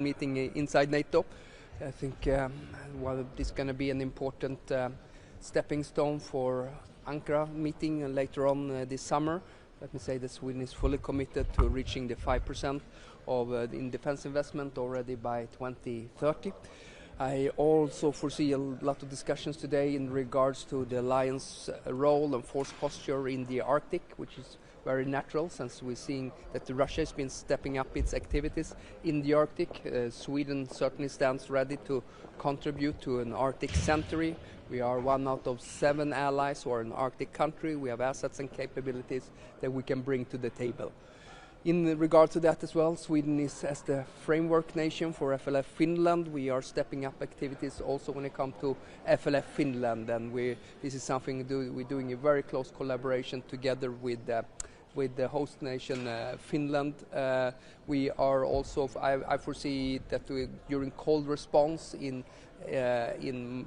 meeting inside NATO. I think well, this is going to be an important stepping stone for Ankara meeting later on this summer. Let me say that Sweden is fully committed to reaching the 5% of in defense investment already by 2030. I also foresee a lot of discussions today in regards to the alliance role and force posture in the Arctic, which is very natural since we're seeing that Russia has been stepping up its activities in the Arctic. Sweden certainly stands ready to contribute to an Arctic century. We are one out of 7 allies who are an Arctic country. We have assets and capabilities that we can bring to the table. In regard to that as well, Sweden is as the framework nation for FLF Finland. We are stepping up activities also when it comes to FLF Finland, and this is something we're doing a very close collaboration together with the host nation Finland. We are also, I foresee that during cold response in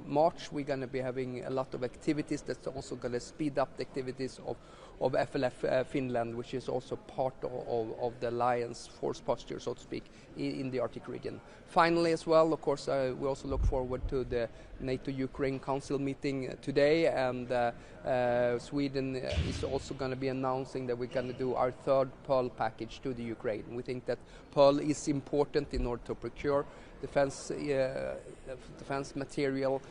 March we're going to be having a lot of activities that's also going to speed up the activities of FLF Finland, which is also part of the alliance force posture, so to speak, in the Arctic region. Finally as well, of course, we also look forward to the NATO-Ukraine Council meeting today, and Sweden is also going to be announcing that we're going to do our 3rd Pearl package to the Ukraine. We think that Pearl is important in order to procure defense material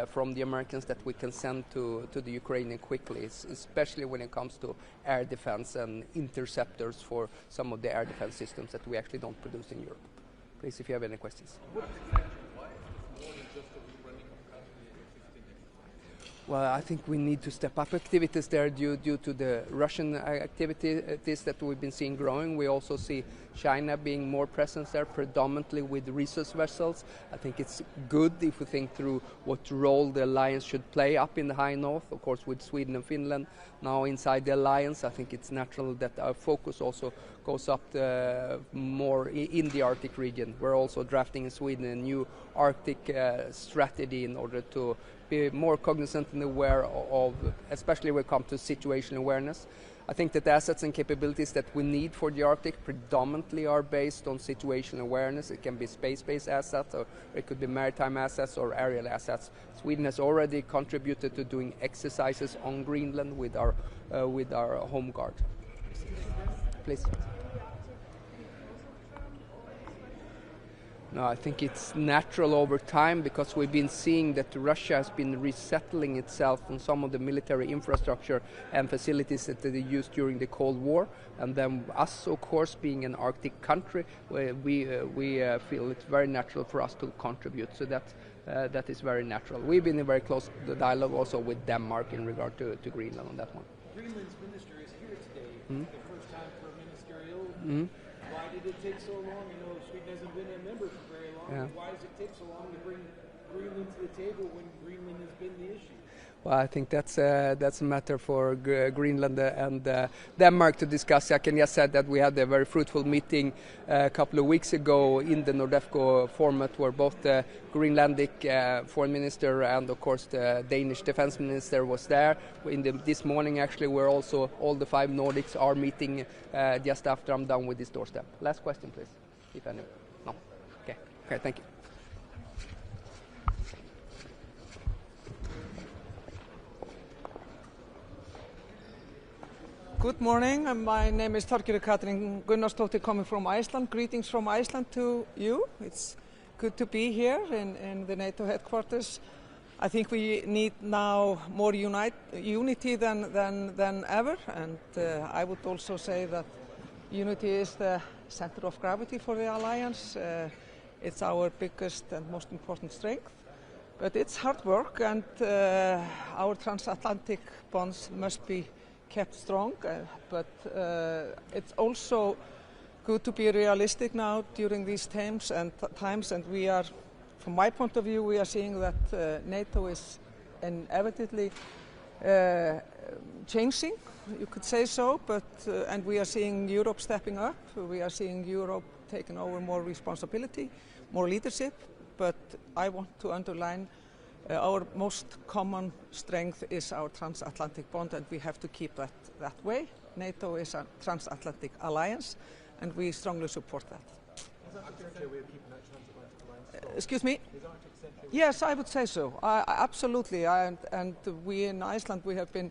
from the Americans that we can send to the Ukrainian quickly, especially when it comes to air defense and interceptors for some of the air defense systems that we actually don't produce in Europe. Please, if you have any questions. Well, I think we need to step up activities there due to the Russian activities that we've been seeing growing. We also see China being more present there, predominantly with resource vessels. I think it's good if we think through what role the alliance should play up in the high north, of course with Sweden and Finland now inside the alliance. I think it's natural that our focus also goes up more in the Arctic region. We're also drafting in Sweden a new Arctic strategy in order to be more cognizant and aware of, especially when it comes to situational awareness. I think that the assets and capabilities that we need for the Arctic predominantly are based on situational awareness. It can be space-based assets, or it could be maritime assets or aerial assets. Sweden has already contributed to doing exercises on Greenland with our home guard. Please. No, I think it's natural over time because we've been seeing that Russia has been resettling itself on some of the military infrastructure and facilities that they used during the Cold War. And then us, of course, being an Arctic country, we feel it's very natural for us to contribute. So that is very natural. We've been in very close dialogue also with Denmark in regard to Greenland on that one. Greenland's minister is here today. The first time for a ministerial. Why did it take so long? I know Sweden hasn't been a member for very long. Yeah. Why does it take so long to bring Greenland to the table when Greenland has been the issue? Well, I think that's a matter for Greenland and Denmark to discuss. I can just say that we had a very fruitful meeting a couple of weeks ago in the Nordefco format, where both the Greenlandic foreign minister and, of course, the Danish defense minister was there. This morning, actually, where also all the 5 Nordics are meeting just after I'm done with this doorstep. Last question, please, if any. No. Okay, thank you. Good morning. My name is Þorgerður Katrín Gunnarsdóttir, coming from Iceland. Greetings from Iceland to you. It's good to be here in the NATO headquarters. I think we need now more unity than ever, and I would also say that unity is the center of gravity for the alliance. It's our biggest and most important strength, but it's hard work, and our transatlantic bonds must be kept strong, but it's also good to be realistic now during these times, and we are, from my point of view, we are seeing that NATO is inevitably changing, you could say so, but and we are seeing Europe stepping up, we are seeing Europe taking over more responsibility, more leadership, but I want to underline our most common strength is our transatlantic bond, and we have to keep that way. NATO is a transatlantic alliance, and we strongly support that. Arctic way of keeping that transatlantic alliance strong? Excuse me? Is Arctic Central? Yes, I would say so. Absolutely. And we in Iceland, we have been.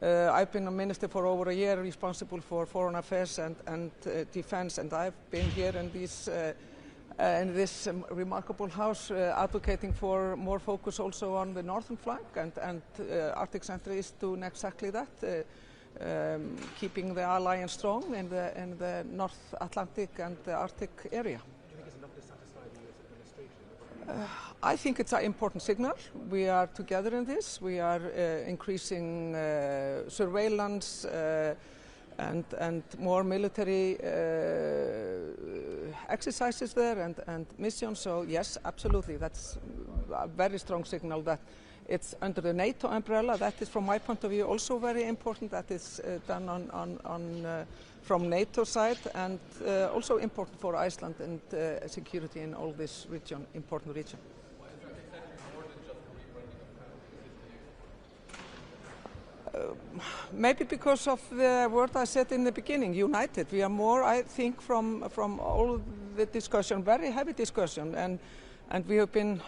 I've been a minister for over a year, responsible for foreign affairs and defense, and I've been here in this remarkable house advocating for more focus also on the northern flank, and Arctic Centre is doing exactly that, keeping the alliance strong in the North Atlantic and the Arctic area. Do you think it's enough to satisfy the US administration? I think it's an important signal. We are together in this. We are increasing surveillance and more military exercises there and missions. So yes, absolutely, that's a very strong signal that it's under the NATO umbrella. That is, from my point of view, also very important. That is done from NATO side, and also important for Iceland and security in all this region, important region. Maybe because of the word I said in the beginning, united. We are more, I think, from all the discussion, very heavy discussion, and we have been,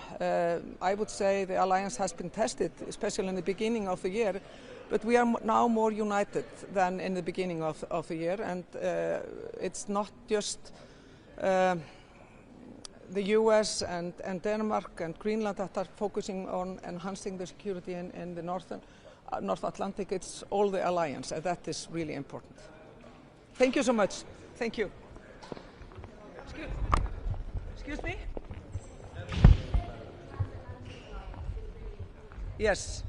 I would say the alliance has been tested, especially in the beginning of the year, but we are now more united than in the beginning of the year, and it's not just the US and Denmark and Greenland that are focusing on enhancing the security in the North Atlantic. It's all the alliance, and that is really important. Thank you so much. Thank you. Excuse me? Yes.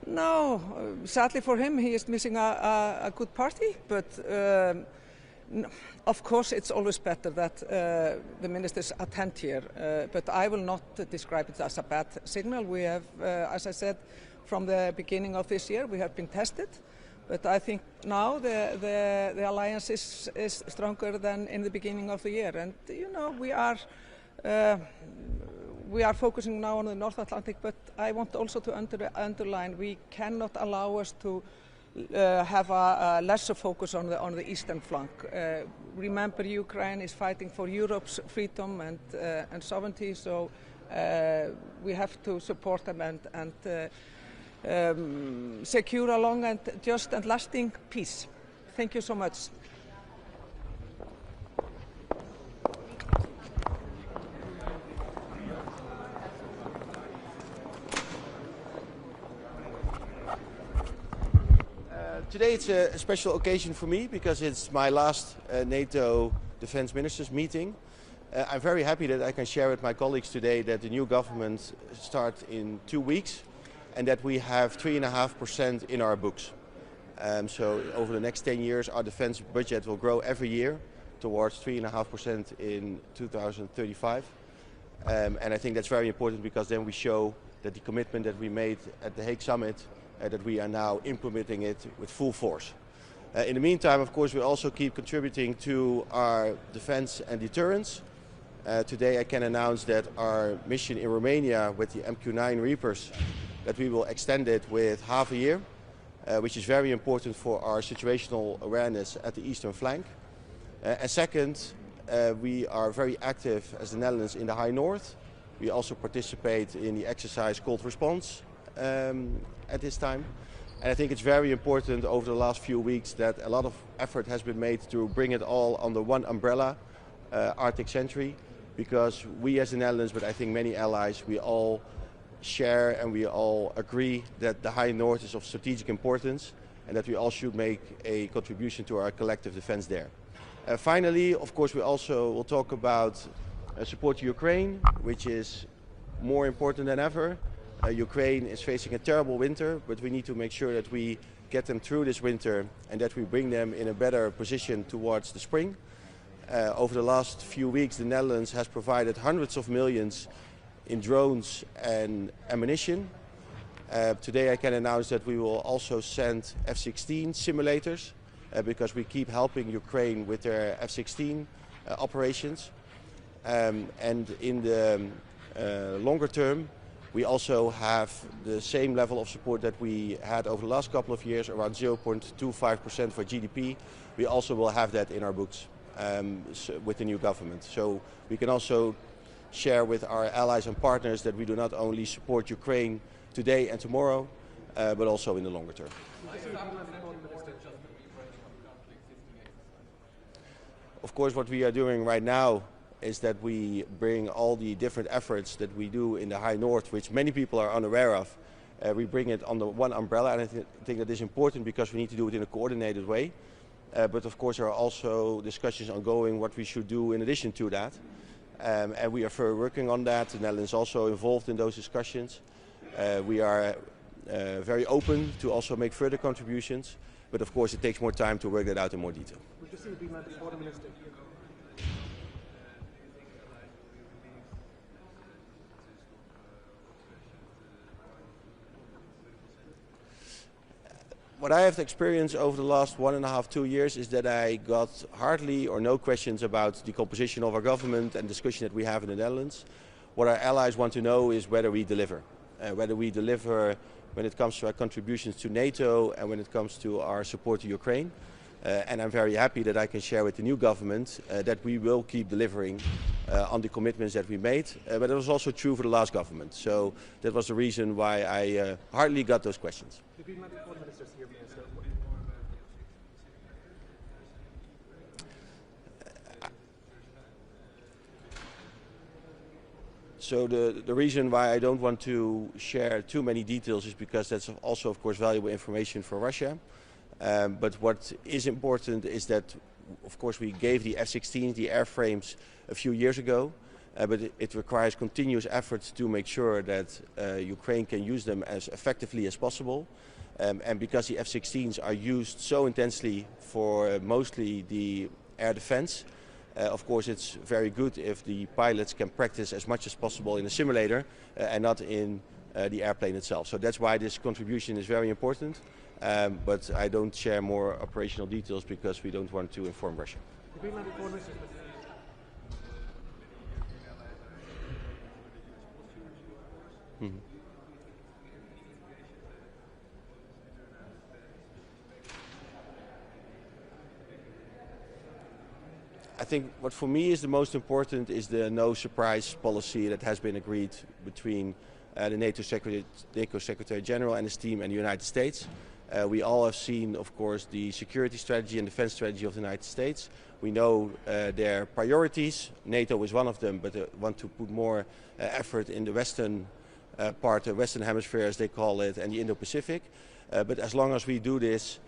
No, sadly for him, he is missing a good party, but of course it's always better that the ministers attend here, but I will not describe it as a bad signal. We have, as I said, from the beginning of this year, we have been tested, but I think now the alliance is stronger than in the beginning of the year, and you know, we are focusing now on the North Atlantic, but I want also to underline we cannot allow us to have a lesser focus on the eastern flank. Remember, Ukraine is fighting for Europe's freedom and sovereignty, so we have to support them and secure a long and just and lasting peace. Thank you so much. Today it's a special occasion for me because it's my last NATO defense ministers meeting. I'm very happy that I can share with my colleagues today that the new government starts in 2 weeks and that we have 3.5% in our books. So over the next 10 years our defense budget will grow every year towards 3.5% in 2035. And I think that's very important because then we show that the commitment that we made at the Hague Summit that we are now implementing it with full force. In the meantime, of course, we also keep contributing to our defense and deterrence. Today I can announce that our mission in Romania with the MQ-9 Reapers, that we will extend it with half a year, which is very important for our situational awareness at the eastern flank. And second, we are very active as the Netherlands in the High North. We also participate in the exercise Cold Response at this time. And I think it's very important over the last few weeks that a lot of effort has been made to bring it all under one umbrella, Arctic Century, because we as the Netherlands, but I think many allies, we all share and we all agree that the High North is of strategic importance and that we all should make a contribution to our collective defense there. Finally, of course, we also will talk about support to Ukraine, which is more important than ever. Ukraine is facing a terrible winter, but we need to make sure that we get them through this winter and that we bring them in a better position towards the spring. Over the last few weeks, the Netherlands has provided hundreds of millions in drones and ammunition. Today I can announce that we will also send F-16 simulators because we keep helping Ukraine with their F-16 operations. And in the longer term, We also have the same level of support that we had over the last couple of years, around 0.25% for GDP. We also will have that in our books with the new government. So we can also share with our allies and partners that we do not only support Ukraine today and tomorrow, but also in the longer term. Of course, what we are doing right now is that we bring all the different efforts that we do in the High North, which many people are unaware of, we bring it under one umbrella, and I think that is important because we need to do it in a coordinated way. But of course there are also discussions ongoing what we should do in addition to that. And we are working on that. The Netherlands is also involved in those discussions. We are very open to also make further contributions, but of course it takes more time to work that out in more detail. Would you say being the foreign minister? What I have experienced over the last 1.5 to 2 years is that I got hardly or no questions about the composition of our government and discussion that we have in the Netherlands. What our allies want to know is whether we deliver. Whether we deliver when it comes to our contributions to NATO and when it comes to our support to Ukraine. And I'm very happy that I can share with the new government that we will keep delivering on the commitments that we made. But it was also true for the last government. So that was the reason why I hardly got those questions. So the reason why I don't want to share too many details is because that's also, of course, valuable information for Russia. But what is important is that, of course, we gave the F-16, the airframes, a few years ago. But it requires continuous efforts to make sure that Ukraine can use them as effectively as possible. And because the F-16s are used so intensely for mostly the air defense, of course it's very good if the pilots can practice as much as possible in a simulator and not in the airplane itself. So that's why this contribution is very important. But I don't share more operational details because we don't want to inform Russia. Mm-hmm. I think what for me is the most important is the no surprise policy that has been agreed between the NATO Secretary General and his team and the United States. We all have seen, of course, the security strategy and defense strategy of the United States. We know their priorities. NATO is one of them, but they want to put more effort in the Western part, the Western Hemisphere as they call it, and the Indo-Pacific. But as long as we do this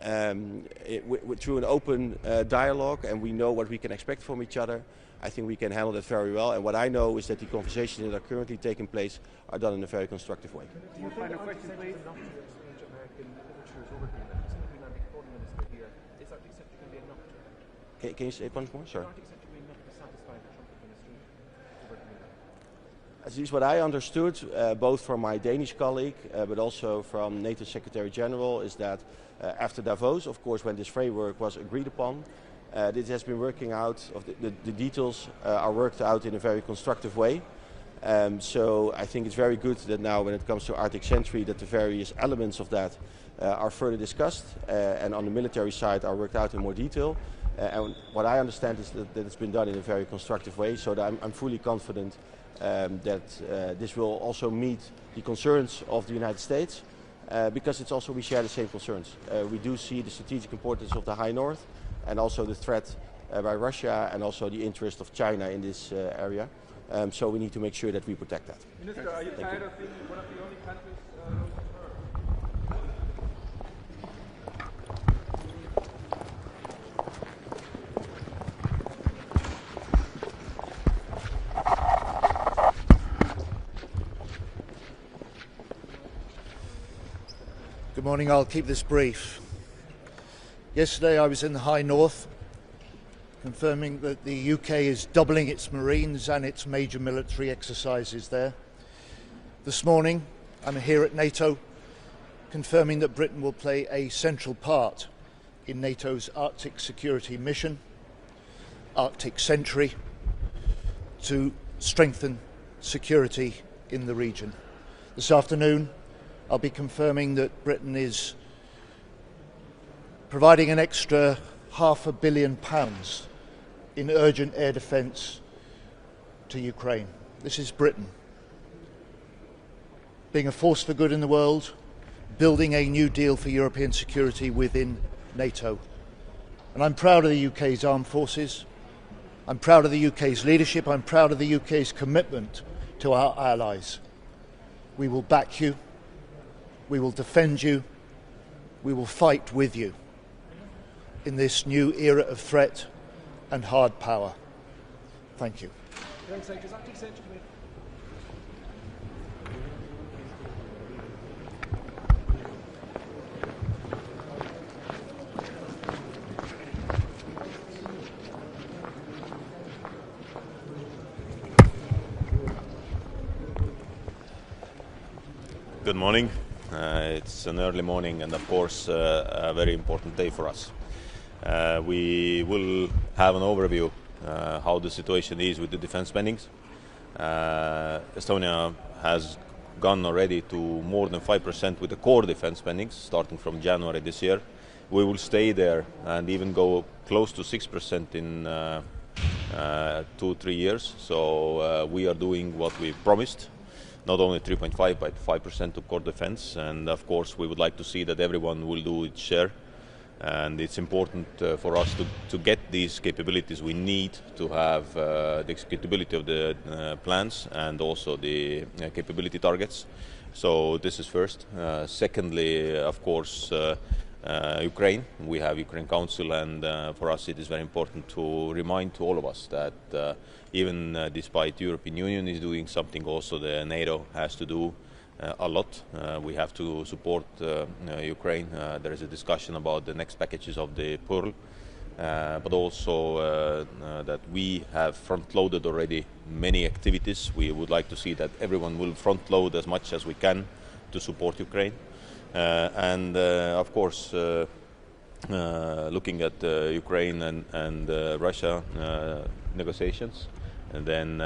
through an open dialogue and we know what we can expect from each other, I think we can handle that very well. And what I know is that the conversations that are currently taking place are done in a very constructive way. Do you find a question, please? Can you say it once more? Sorry. At least what I understood, both from my Danish colleague, but also from NATO Secretary General, is that after Davos, of course, when this framework was agreed upon, this has been working out, the details are worked out in a very constructive way. So I think it's very good that now when it comes to Arctic Sentry that the various elements of that are further discussed and on the military side are worked out in more detail. And what I understand is that it's been done in a very constructive way, so that I'm fully confident that this will also meet the concerns of the United States, because it's also we share the same concerns. We do see the strategic importance of the High North and also the threat by Russia and also the interest of China in this area. So we need to make sure that we protect that. Minister, are you tired of being one of the only countries Good morning, I'll keep this brief. Yesterday I was in the High North, confirming that the UK is doubling its Marines and its major military exercises there. This morning I'm here at NATO, confirming that Britain will play a central part in NATO's Arctic security mission, Arctic Sentry, to strengthen security in the region. This afternoon, I'll be confirming that Britain is providing an extra £500 million in urgent air defence to Ukraine. This is Britain being a force for good in the world, building a new deal for European security within NATO. And I'm proud of the UK's armed forces. I'm proud of the UK's leadership. I'm proud of the UK's commitment to our allies. We will back you. We will defend you. We will fight with you in this new era of threat and hard power. Thank you. Good morning. It's an early morning and of course a very important day for us. We will have an overview how the situation is with the defense spendings. Estonia has gone already to more than 5% with the core defense spendings starting from January this year. We will stay there and even go close to 6% in 2-3 years. So we are doing what we promised. Not only 3.5 but 5% of core defense, and of course we would like to see that everyone will do its share, and it's important for us to get these capabilities we need to have the executability of the plans and also the capability targets. So this is first. Secondly, of course, Ukraine. We have Ukraine Council, and for us it is very important to remind to all of us that even despite European Union is doing something, also the NATO has to do a lot. We have to support Ukraine. There is a discussion about the next packages of the Pearl, but also that we have front-loaded already many activities. We would like to see that everyone will front-load as much as we can to support Ukraine. And of course, looking at Ukraine and Russia negotiations, and then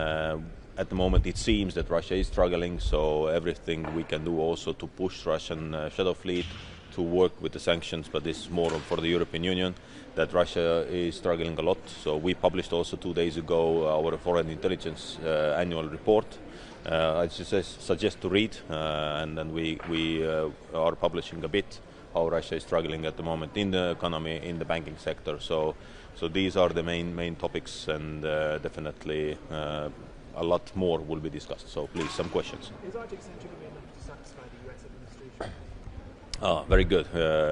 at the moment it seems that Russia is struggling, so everything we can do also to push Russian shadow fleet to work with the sanctions, but this is more for the European Union, that Russia is struggling a lot. So we published also 2 days ago our foreign intelligence annual report. I suggest to read, and then we are publishing a bit how Russia is struggling at the moment in the economy, in the banking sector. So these are the main topics, and definitely a lot more will be discussed. So please, some questions. Is Arctic Center going to be enough to satisfy the US administration? Very good.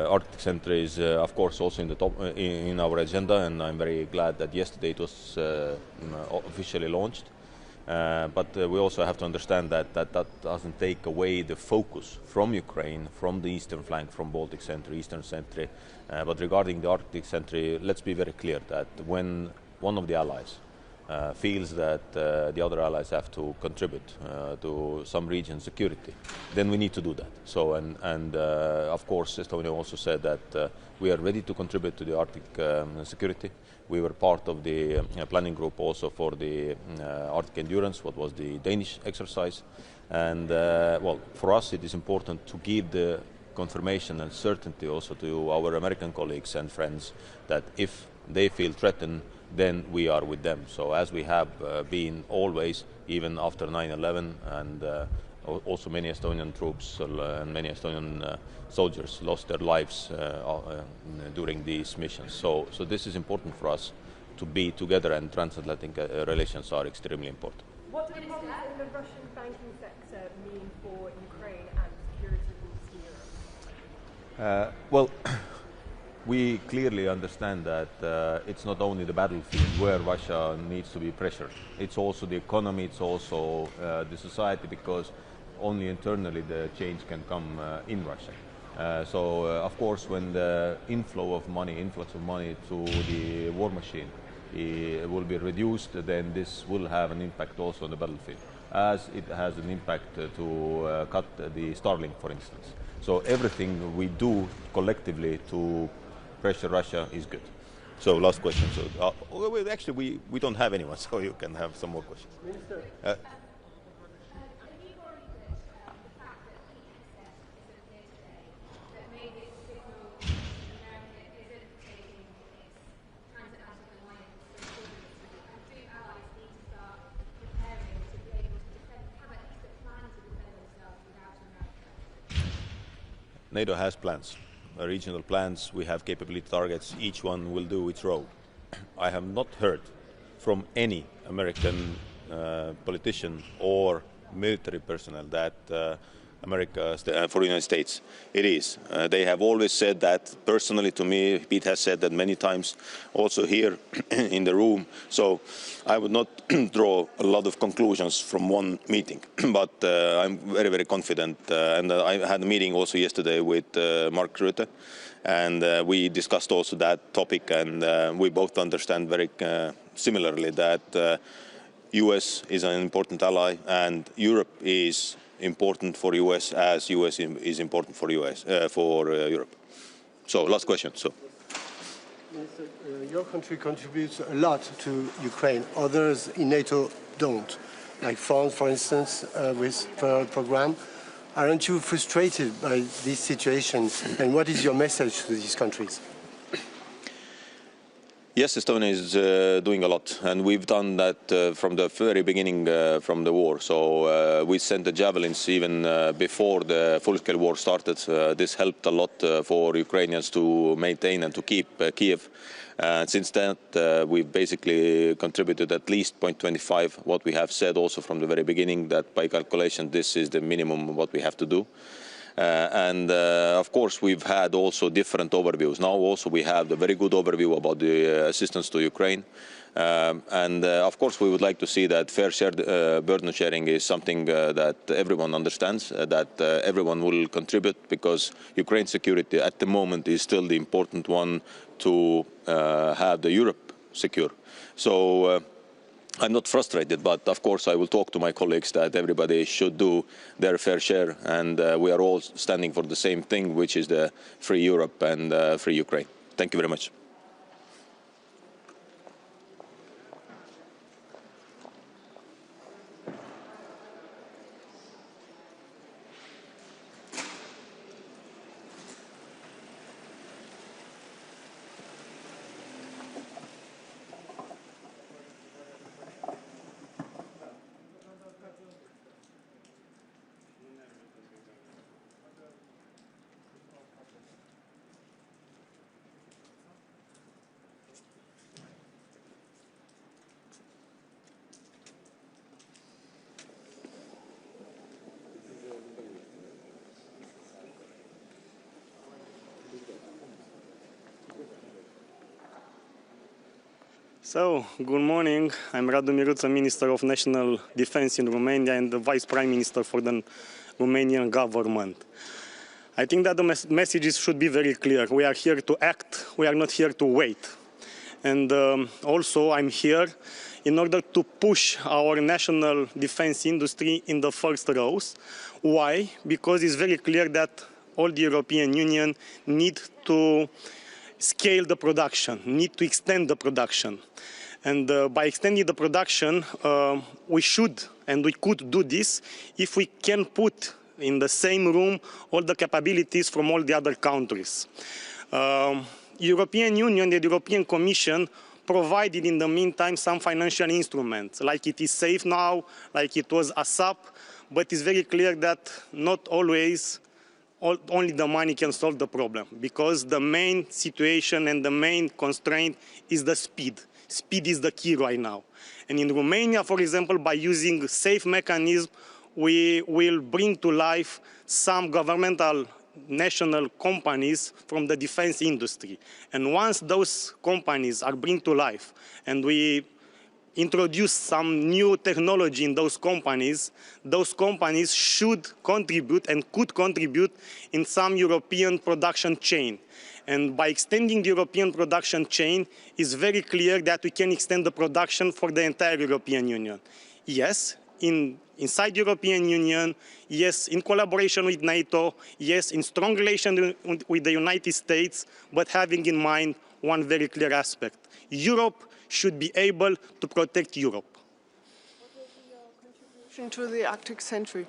Arctic Center is, of course, also in the top in our agenda, and I'm very glad that yesterday it was officially launched. But we also have to understand that doesn't take away the focus from Ukraine, from the eastern flank, from Baltic Center, Eastern Center. But regarding the Arctic Center, let's be very clear that when one of the allies feels that the other allies have to contribute to some region security, then we need to do that. So and of course Estonia also said that we are ready to contribute to the Arctic security. We were part of the planning group also for the Arctic Endurance, what was the Danish exercise. And well, for us it is important to give the confirmation and certainty also to our American colleagues and friends that if they feel threatened, then we are with them. So as we have been always, even after 9/11, and also many Estonian troops and many Estonian soldiers lost their lives during these missions. So this is important for us to be together, and transatlantic relations are extremely important. What do the problems in the Russian banking sector mean for Ukraine and security in Eastern Europe? Well, we clearly understand that it's not only the battlefield where Russia needs to be pressured. It's also the economy, it's also the society, because only internally the change can come in Russia. So of course, when the influx of money to the war machine will be reduced, then this will have an impact also on the battlefield, as it has an impact to cut the Starlink, for instance. So everything we do collectively to pressure Russia is good. So last question. So actually we don't have anyone, so you can have some more questions. NATO has plans, regional plans. We have capability targets. Each one will do its role. I have not heard from any American politician or military personnel that America for the United States. It is. They have always said that. Personally, to me, Pete has said that many times, also here in the room. So I would not draw a lot of conclusions from one meeting, but I'm very, very confident. And I had a meeting also yesterday with Mark Rutte, and we discussed also that topic, and we both understand very similarly that US is an important ally, and Europe is important for US as US is important for Europe. So last question. So, Minister, your country contributes a lot to Ukraine. Others in NATO don't, like France, for instance, with the program. Aren't you frustrated by these situations? And what is your message to these countries? Yes, Estonia is doing a lot, and we've done that from the very beginning from the war. So we sent the javelins even before the full-scale war started. This helped a lot for Ukrainians to maintain and to keep Kiev. Since then, we've basically contributed at least 0.25. What we have said also from the very beginning, that by calculation, this is the minimum what we have to do. Of course, we've had also different overviews. Now also we have the very good overview about the assistance to Ukraine. Of course, we would like to see that fair share burden sharing is something that everyone understands, that everyone will contribute, because Ukraine's security at the moment is still the important one to have the Europe secure. So I'm not frustrated, but of course I will talk to my colleagues that everybody should do their fair share, and we are all standing for the same thing, which is the free Europe and free Ukraine. Thank you very much. So, good morning. I'm Radu Miruță, Minister of National Defense in Romania and the Vice Prime Minister for the Romanian government. I think that the messages should be very clear. We are here to act. We are not here to wait. And also, I'm here in order to push our national defense industry in the first rows. Why? Because it's very clear that all the European Union need to scale the production, need to extend the production. And by extending the production, we should and we could do this if we can put in the same room all the capabilities from all the other countries. European Union, the European Commission provided in the meantime some financial instruments, like it is SAFE now, like it was ASAP, but it's very clear that not always only the money can solve the problem, because the main situation and the main constraint is the speed. Speed is the key right now. And in Romania, for example, by using SAFE mechanism, we will bring to life some governmental national companies from the defense industry. And once those companies are brought to life and we introduce some new technology in those companies should contribute and could contribute in some European production chain. And by extending the European production chain, it's very clear that we can extend the production for the entire European Union. Yes, inside the European Union, yes, in collaboration with NATO, yes, in strong relation with the United States, but having in mind one very clear aspect. Europe should be able to protect Europe. What will be your contribution to the Arctic Century?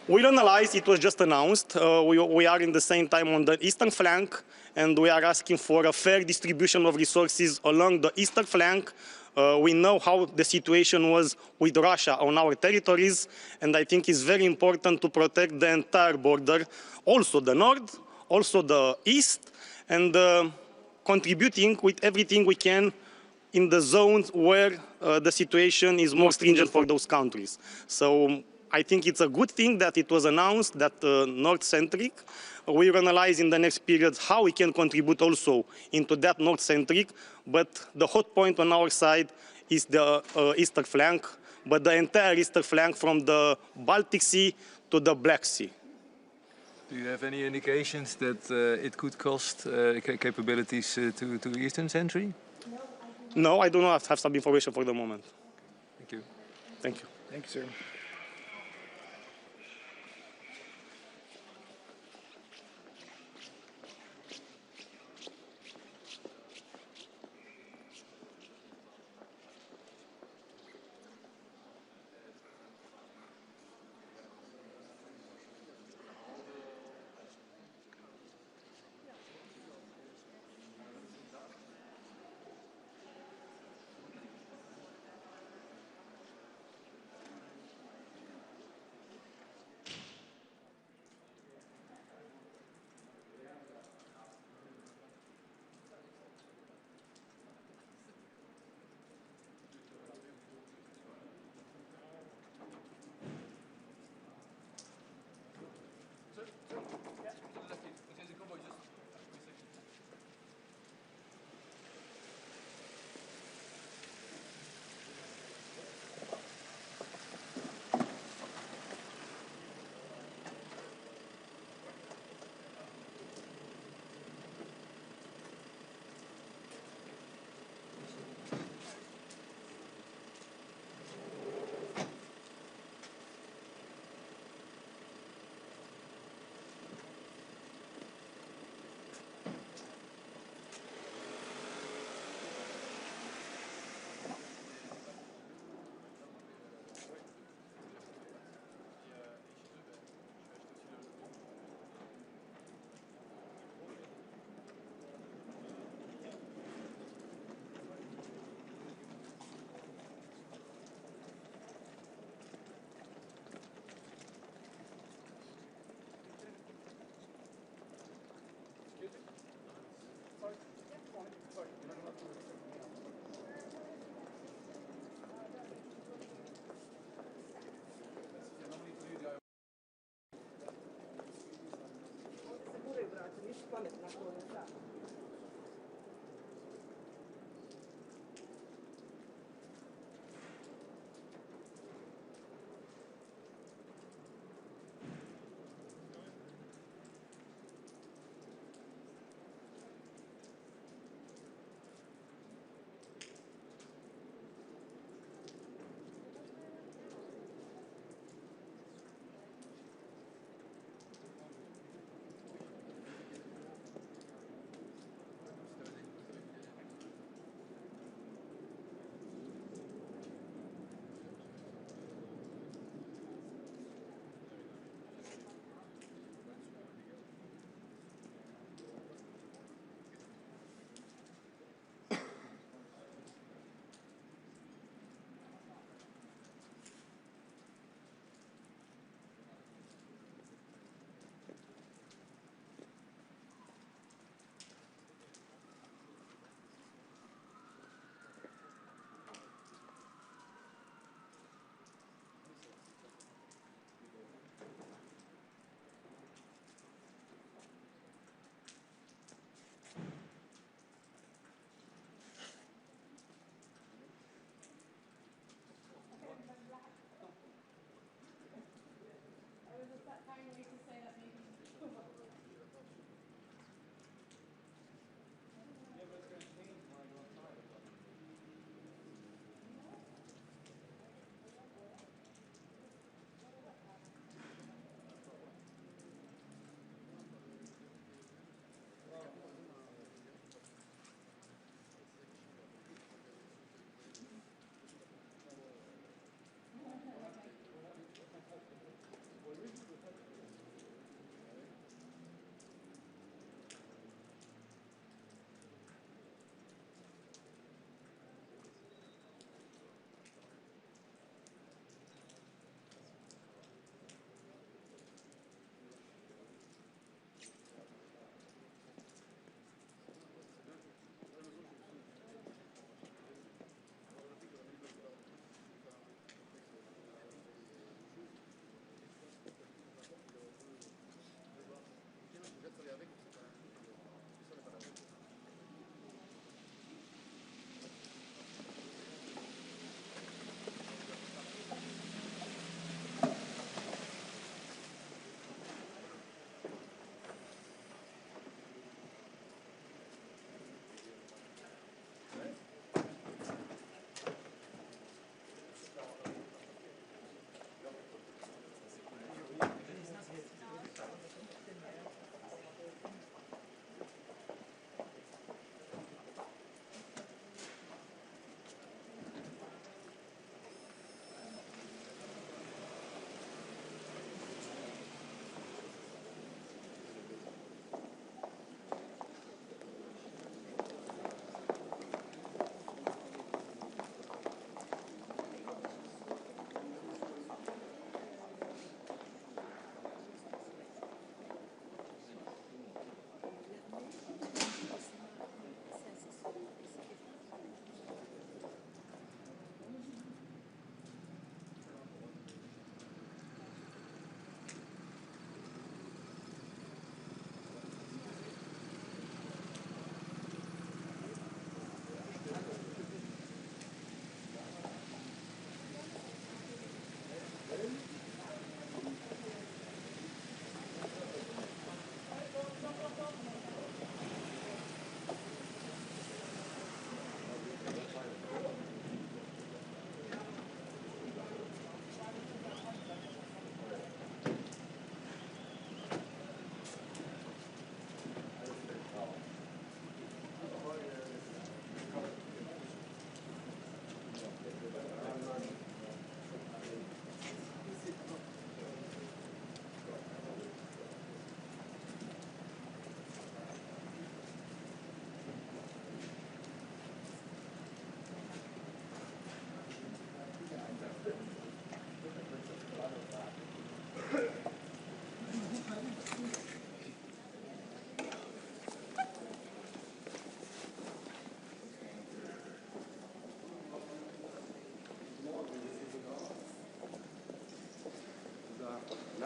We'll analyze, it was just announced. We are in the same time on the eastern flank, and we are asking for a fair distribution of resources along the eastern flank, We know how the situation was with Russia on our territories, and I think it's very important to protect the entire border, also the north, also the east, and contributing with everything we can in the zones where the situation is more stringent for those countries. So I think it's a good thing that it was announced that North-centric. We will analyze in the next period how we can contribute also into that North-centric, but the hot point on our side is the eastern flank, but the entire eastern flank from the Baltic Sea to the Black Sea. Do you have any indications that it could cost capabilities to Eastern Sentry? No, I do not have some information for the moment. Thank you. Thank you. Thank you, sir.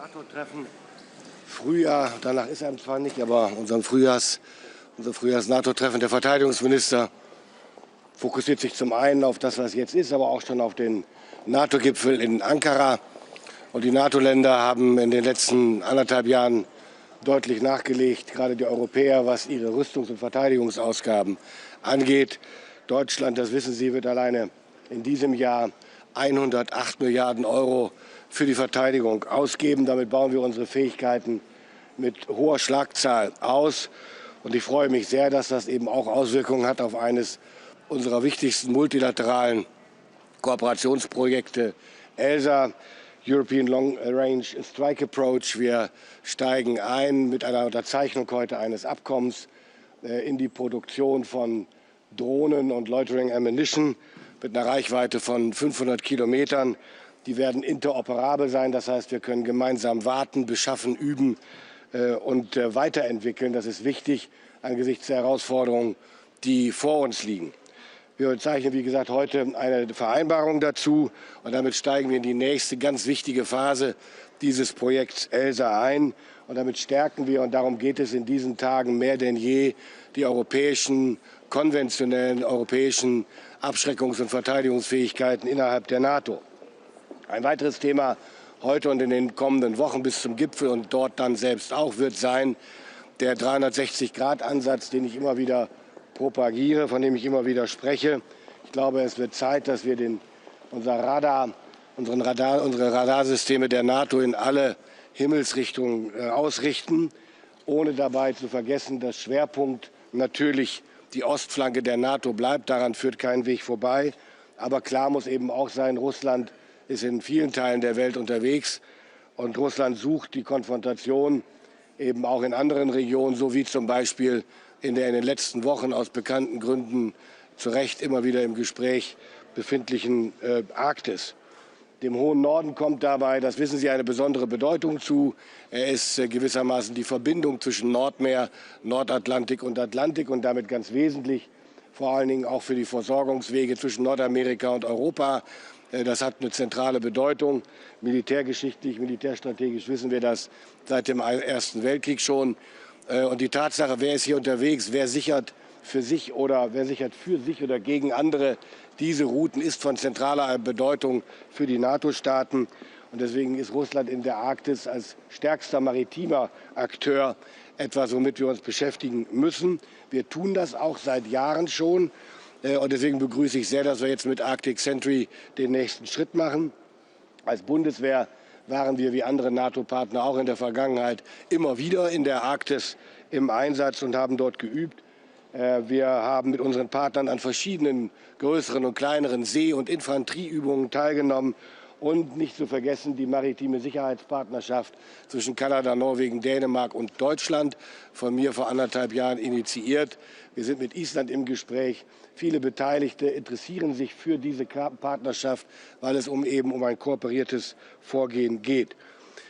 NATO-Treffen Frühjahr, danach ist er zwar nicht, aber unser Frühjahrs-NATO-Treffen der Verteidigungsminister fokussiert sich zum einen auf das, was jetzt ist, aber auch schon auf den NATO-Gipfel in Ankara. Und die NATO-Länder haben in den letzten 1,5 Jahren deutlich nachgelegt, gerade die Europäer, was ihre Rüstungs- und Verteidigungsausgaben angeht. Deutschland, das wissen Sie, wird alleine in diesem Jahr 108 Milliarden Euro für die Verteidigung ausgeben. Damit bauen wir unsere Fähigkeiten mit hoher Schlagzahl aus. Und ich freue mich sehr, dass das eben auch Auswirkungen hat auf eines unserer wichtigsten multilateralen Kooperationsprojekte, ELSA, European Long Range Strike Approach. Wir steigen ein mit einer Unterzeichnung heute eines Abkommens in die Produktion von Drohnen und Loitering Ammunition mit einer Reichweite von 500 Kilometern. Die werden interoperabel sein, das heißt, wir können gemeinsam warten, beschaffen, üben und weiterentwickeln. Das ist wichtig angesichts der Herausforderungen, die vor uns liegen. Wir zeichnen, wie gesagt, heute eine Vereinbarung dazu und damit steigen wir in die nächste ganz wichtige Phase dieses Projekts ELSA ein. Und damit stärken wir, und darum geht es in diesen Tagen mehr denn je, die konventionellen europäischen Abschreckungs- und Verteidigungsfähigkeiten innerhalb der NATO. Ein weiteres Thema heute und in den kommenden Wochen bis zum Gipfel und dort dann selbst auch wird sein der 360-Grad-Ansatz, den ich immer wieder propagiere, von dem ich immer wieder spreche. Ich glaube, es wird Zeit, dass wir unsere Radarsysteme der NATO in alle Himmelsrichtungen ausrichten, ohne dabei zu vergessen, dass Schwerpunkt natürlich die Ostflanke der NATO bleibt. Daran führt kein Weg vorbei. Aber klar muss eben auch sein, Russland ist in vielen Teilen der Welt unterwegs und Russland sucht die Konfrontation eben auch in anderen Regionen, so wie zum Beispiel in der in den letzten Wochen aus bekannten Gründen zu Recht immer wieder im Gespräch befindlichen Arktis. Dem hohen Norden kommt dabei, das wissen Sie, eine besondere Bedeutung zu. Er ist gewissermaßen die Verbindung zwischen Nordmeer, Nordatlantik und Atlantik und damit ganz wesentlich, vor allen Dingen auch für die Versorgungswege zwischen Nordamerika und Europa. Das hat eine zentrale Bedeutung. Militärgeschichtlich, militärstrategisch wissen wir das seit dem Ersten Weltkrieg schon. Und die Tatsache, wer ist hier unterwegs, wer sichert für sich oder gegen andere diese Routen, ist von zentraler Bedeutung für die NATO-Staaten. Und deswegen ist Russland in der Arktis als stärkster maritimer Akteur etwas, womit wir uns beschäftigen müssen. Wir tun das auch seit Jahren schon. Und deswegen begrüße ich sehr, dass wir jetzt mit Arctic Sentry den nächsten Schritt machen. Als Bundeswehr waren wir wie andere NATO-Partner auch in der Vergangenheit immer wieder in der Arktis im Einsatz und haben dort geübt. Wir haben mit unseren Partnern an verschiedenen größeren und kleineren See- und Infanterieübungen teilgenommen. Und nicht zu vergessen die maritime Sicherheitspartnerschaft zwischen Kanada, Norwegen, Dänemark und Deutschland, von mir vor 1,5 Jahren initiiert. Wir sind mit Island im Gespräch. Viele Beteiligte interessieren sich für diese Partnerschaft, weil es um ein kooperiertes Vorgehen geht.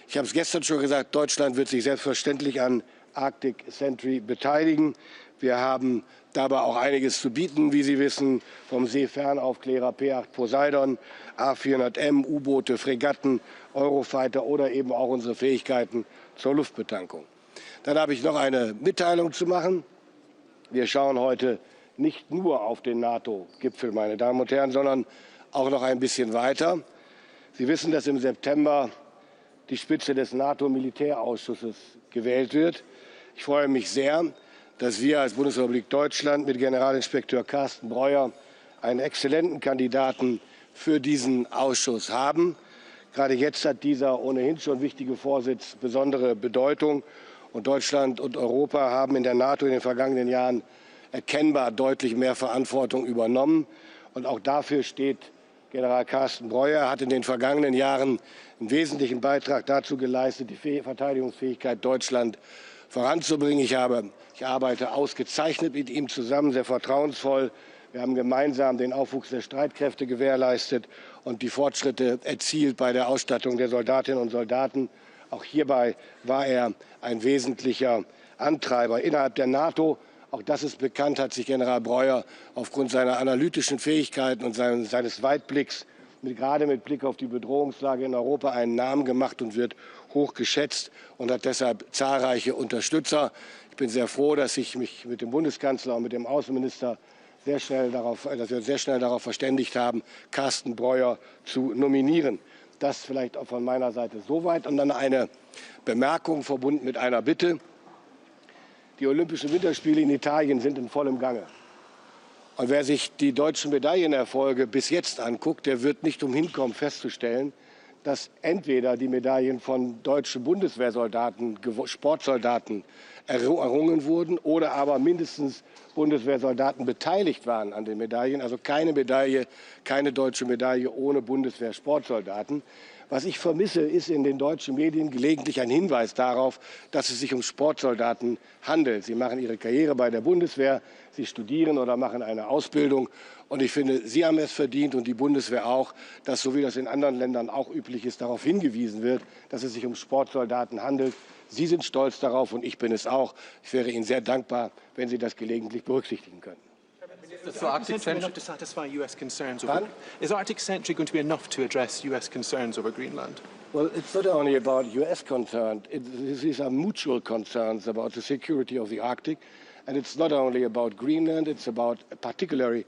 Ich habe es gestern schon gesagt, Deutschland wird sich selbstverständlich an Arctic Sentry beteiligen. Wir haben dabei auch einiges zu bieten, wie Sie wissen, vom Seefernaufklärer P8 Poseidon, A400M, U-Boote, Fregatten, Eurofighter oder eben auch unsere Fähigkeiten zur Luftbetankung. Dann habe ich noch eine Mitteilung zu machen. Wir schauen heute nicht nur auf den NATO-Gipfel, meine Damen und Herren, sondern auch noch ein bisschen weiter. Sie wissen, dass im September die Spitze des NATO-Militärausschusses gewählt wird. Ich freue mich sehr, dass wir als Bundesrepublik Deutschland mit Generalinspekteur Carsten Breuer einen exzellenten Kandidaten für diesen Ausschuss haben. Gerade jetzt hat dieser ohnehin schon wichtige Vorsitz besondere Bedeutung. Und Deutschland und Europa haben in der NATO in den vergangenen Jahren erkennbar deutlich mehr Verantwortung übernommen. Und auch dafür steht General Carsten Breuer. Er hat in den vergangenen Jahren einen wesentlichen Beitrag dazu geleistet, die Verteidigungsfähigkeit Deutschlands voranzubringen. Ich arbeite ausgezeichnet mit ihm zusammen, sehr vertrauensvoll. Wir haben gemeinsam den Aufwuchs der Streitkräfte gewährleistet und die Fortschritte erzielt bei der Ausstattung der Soldatinnen und Soldaten. Auch hierbei war er ein wesentlicher Antreiber innerhalb der NATO. Auch das ist bekannt, hat sich General Breuer aufgrund seiner analytischen Fähigkeiten und seines Weitblicks gerade mit Blick auf die Bedrohungslage in Europa einen Namen gemacht und wird hoch geschätzt und hat deshalb zahlreiche Unterstützer. Ich bin sehr froh, dass ich mich mit dem Bundeskanzler und mit dem Außenminister dass wir uns sehr schnell darauf verständigt haben, Carsten Breuer zu nominieren. Das vielleicht auch von meiner Seite soweit. Und dann eine Bemerkung verbunden mit einer Bitte. Die Olympischen Winterspiele in Italien sind in vollem Gange. Und wer sich die deutschen Medaillenerfolge bis jetzt anguckt, der wird nicht umhin kommen festzustellen, dass entweder die Medaillen von deutschen Bundeswehrsoldaten, Sportsoldaten errungen wurden oder aber mindestens Bundeswehrsoldaten beteiligt waren an den Medaillen. Also keine Medaille, keine deutsche Medaille ohne Bundeswehr-Sportsoldaten. Was ich vermisse, ist in den deutschen Medien gelegentlich ein Hinweis darauf, dass es sich um Sportsoldaten handelt. Sie machen ihre Karriere bei der Bundeswehr, sie studieren oder machen eine Ausbildung. Und ich finde, Sie haben es verdient und die Bundeswehr auch, dass, so wie das in anderen Ländern auch üblich ist, darauf hingewiesen wird, dass es sich um Sportsoldaten handelt. Sie sind stolz darauf und ich bin es auch. Ich wäre Ihnen sehr dankbar, wenn Sie das gelegentlich berücksichtigen könnten. Is Arctic Sentry enough to satisfy US concerns over, is Arctic Sentry going to be enough to address US concerns over Greenland? Well, it's not only about US concerns. These are mutual concerns about the security of the Arctic. And it's not only about Greenland, it's about particularly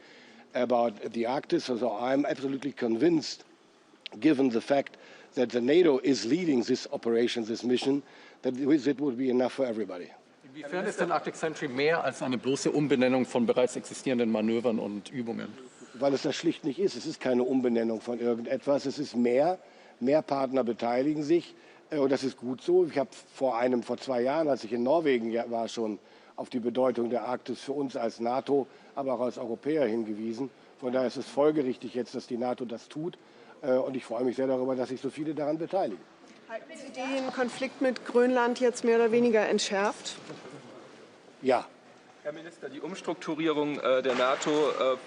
about the Arctic. So I'm absolutely convinced, given the fact that the NATO is leading this operation, this mission, that it would be enough for everybody. Inwiefern ist denn Arctic Sentry mehr als eine bloße Umbenennung von bereits existierenden Manövern und Übungen? Weil es das schlicht nicht ist. Es ist keine Umbenennung von irgendetwas. Es ist mehr. Mehr Partner beteiligen sich. Und das ist gut so. Ich habe vor 2 Jahren, als ich in Norwegen war, schon auf die Bedeutung der Arktis für uns als NATO, aber auch als Europäer hingewiesen. Von daher ist es folgerichtig jetzt, dass die NATO das tut. Und ich freue mich sehr darüber, dass sich so viele daran beteiligen. Halten Sie den Konflikt mit Grönland jetzt mehr oder weniger entschärft? Ja. Herr Minister, die Umstrukturierung der NATO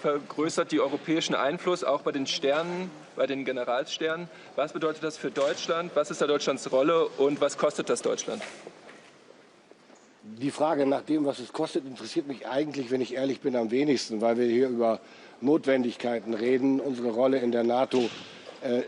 vergrößert den europäischen Einfluss auch bei den Sternen, bei den Generalssternen. Was bedeutet das für Deutschland? Was ist da Deutschlands Rolle und was kostet das Deutschland? Die Frage nach dem, was es kostet, interessiert mich eigentlich, wenn ich ehrlich bin, am wenigsten, weil wir hier über Notwendigkeiten reden, unsere Rolle in der NATO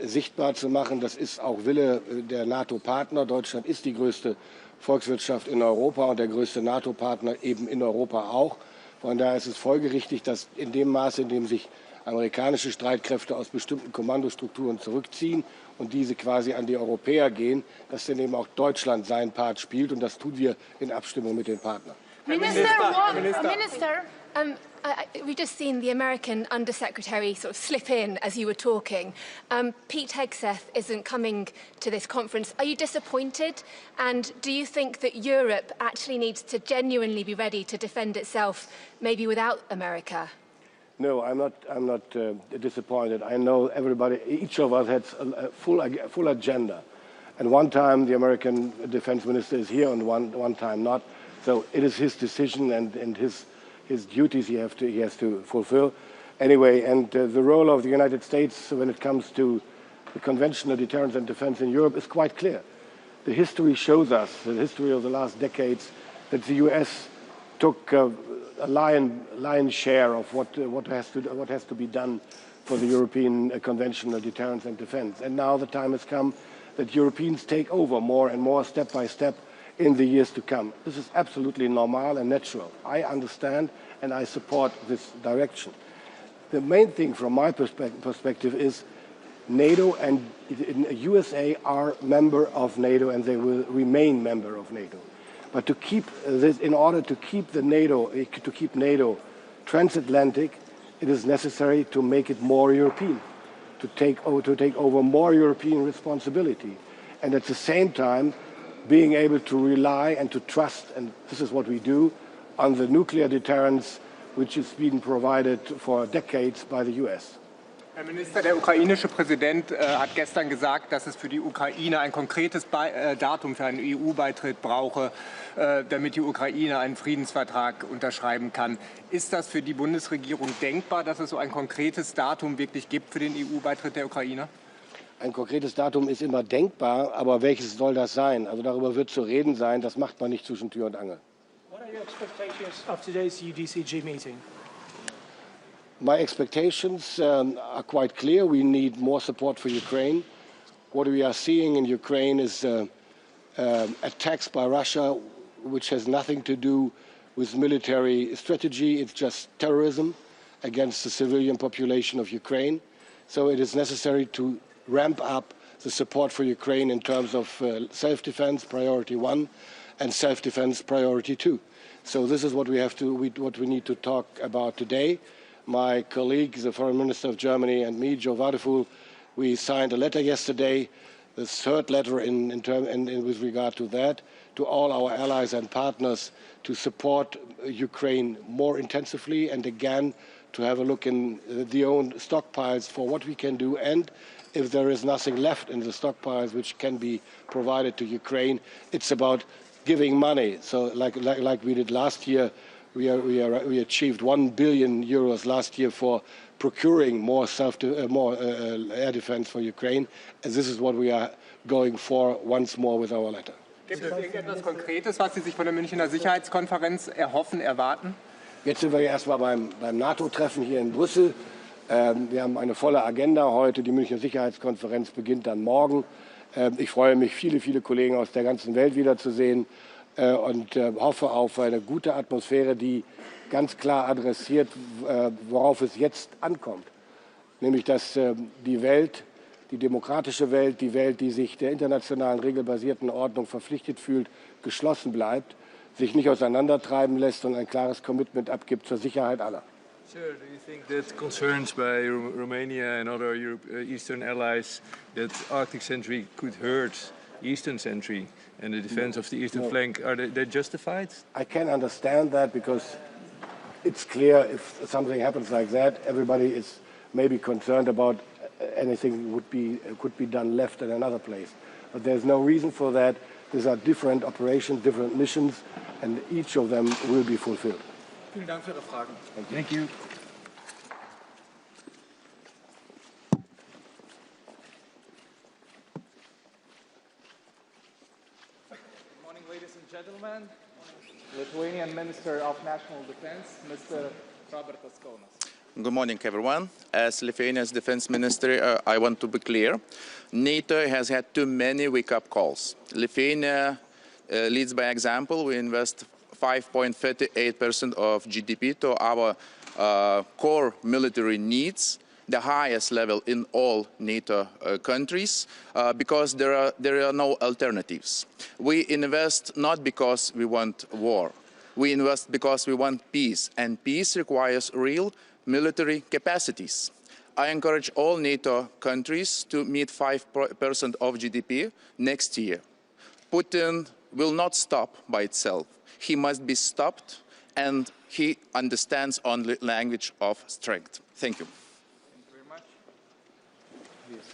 sichtbar zu machen. Das ist auch Wille der NATO-Partner. Deutschland ist die größte Volkswirtschaft in Europa und der größte NATO-Partner eben in Europa auch. Von daher ist es folgerichtig, dass in dem Maße, in dem sich amerikanische Streitkräfte aus bestimmten Kommandostrukturen zurückziehen und diese quasi an die Europäer gehen, dass dann eben auch Deutschland seinen Part spielt. Und das tun wir in Abstimmung mit den Partnern. Minister, we've just seen the American Undersecretary sort of slip in as you were talking. Pete Hegseth isn't coming to this conference. Are you disappointed? And do you think that Europe actually needs to genuinely be ready to defend itself, maybe without America? No, I'm not disappointed. I know everybody, each of us has a full agenda. And one time the American defense minister is here and one time not. So it is his decision and his duties he has to fulfill. Anyway, and the role of the United States when it comes to the conventional deterrence and defense in Europe is quite clear. The history shows us, the history of the last decades, that the US took a lion's share of what has to be done for the European conventional deterrence and defense. And now the time has come that Europeans take over more and more, step by step, in the years to come. This is absolutely normal and natural. I understand and I support this direction. The main thing from my perspective is NATO and USA are member of NATO and they will remain member of NATO. But to keep this, in order to keep NATO transatlantic, it is necessary to make it more European, to take over more European responsibility, and at the same time being able to rely and to trust, and this is what we do, on the nuclear deterrence which has been provided for decades by the US. Herr Minister, der ukrainische Präsident hat gestern gesagt, dass es für die Ukraine ein konkretes Datum für einen EU-Beitritt brauche, damit die Ukraine einen Friedensvertrag unterschreiben kann. Ist das für die Bundesregierung denkbar, dass es so ein konkretes Datum wirklich gibt für den EU-Beitritt der Ukraine? Ein konkretes Datum ist immer denkbar, aber welches soll das sein? Also darüber wird zu reden sein, das macht man nicht zwischen Tür und Angel. What are your expectations of today's UDCG meeting? My expectations are quite clear. We need more support for Ukraine. What we are seeing in Ukraine is attacks by Russia, which has nothing to do with military strategy. It's just terrorism against the civilian population of Ukraine. So it is necessary to ramp up the support for Ukraine in terms of self-defense, priority 1, and self-defense, priority 2. So this is what we need to talk about today. My colleague, the Foreign Minister of Germany, and me, Joe Wadefull, we signed a letter yesterday, the third letter with regard to that, to all our allies and partners to support Ukraine more intensively, and again to have a look in the own stockpiles for what we can do, and if there is nothing left in the stockpiles which can be provided to Ukraine, it's about giving money. So like we did last year, we achieved 1 billion euros last year for procuring more air defense for Ukraine, and this is what we are going for once more with our letter. Gibt es irgendetwas Konkretes, was Sie sich von der Münchner Sicherheitskonferenz erhoffen, erwarten? Jetzt sind wir erstmal beim NATO-Treffen hier in Brüssel. Wir haben eine volle Agenda heute. Die Münchner Sicherheitskonferenz beginnt dann morgen. Ich freue mich, viele Kollegen aus der ganzen Welt wiederzusehen und hoffe auf eine gute Atmosphäre, die ganz klar adressiert, worauf es jetzt ankommt. Nämlich, dass die Welt, die demokratische Welt, die Welt, die sich der internationalen regelbasierten Ordnung verpflichtet fühlt, geschlossen bleibt, sich nicht auseinandertreiben lässt und ein klares Commitment abgibt zur Sicherheit aller. Sir, do you think that concerns by Romania and other Eastern allies that Arctic sentry could hurt Eastern sentry and the defense of the eastern flank, are they justified? I can understand that because it's clear if something happens like that, everybody is maybe concerned about anything could be done left in another place. But there's no reason for that. These are different operations, different missions, and each of them will be fulfilled. Vielen Dank für Ihre Fragen. Thank you. Good morning, ladies and gentlemen. Lithuanian Minister of National Defense, Mr. Robertas Kaunas. Good morning, everyone. As Lithuania's defense minister, I want to be clear. NATO has had too many wake-up calls. Lithuania leads by example. We invest 5.38% of GDP to our core military needs, the highest level in all NATO countries, because there are no alternatives. We invest not because we want war. We invest because we want peace, and peace requires real military capacities. I encourage all NATO countries to meet 5% of GDP next year. Putin will not stop by itself. He must be stopped, and he understands only language of strength. Thank you. Thank you very much. Yes.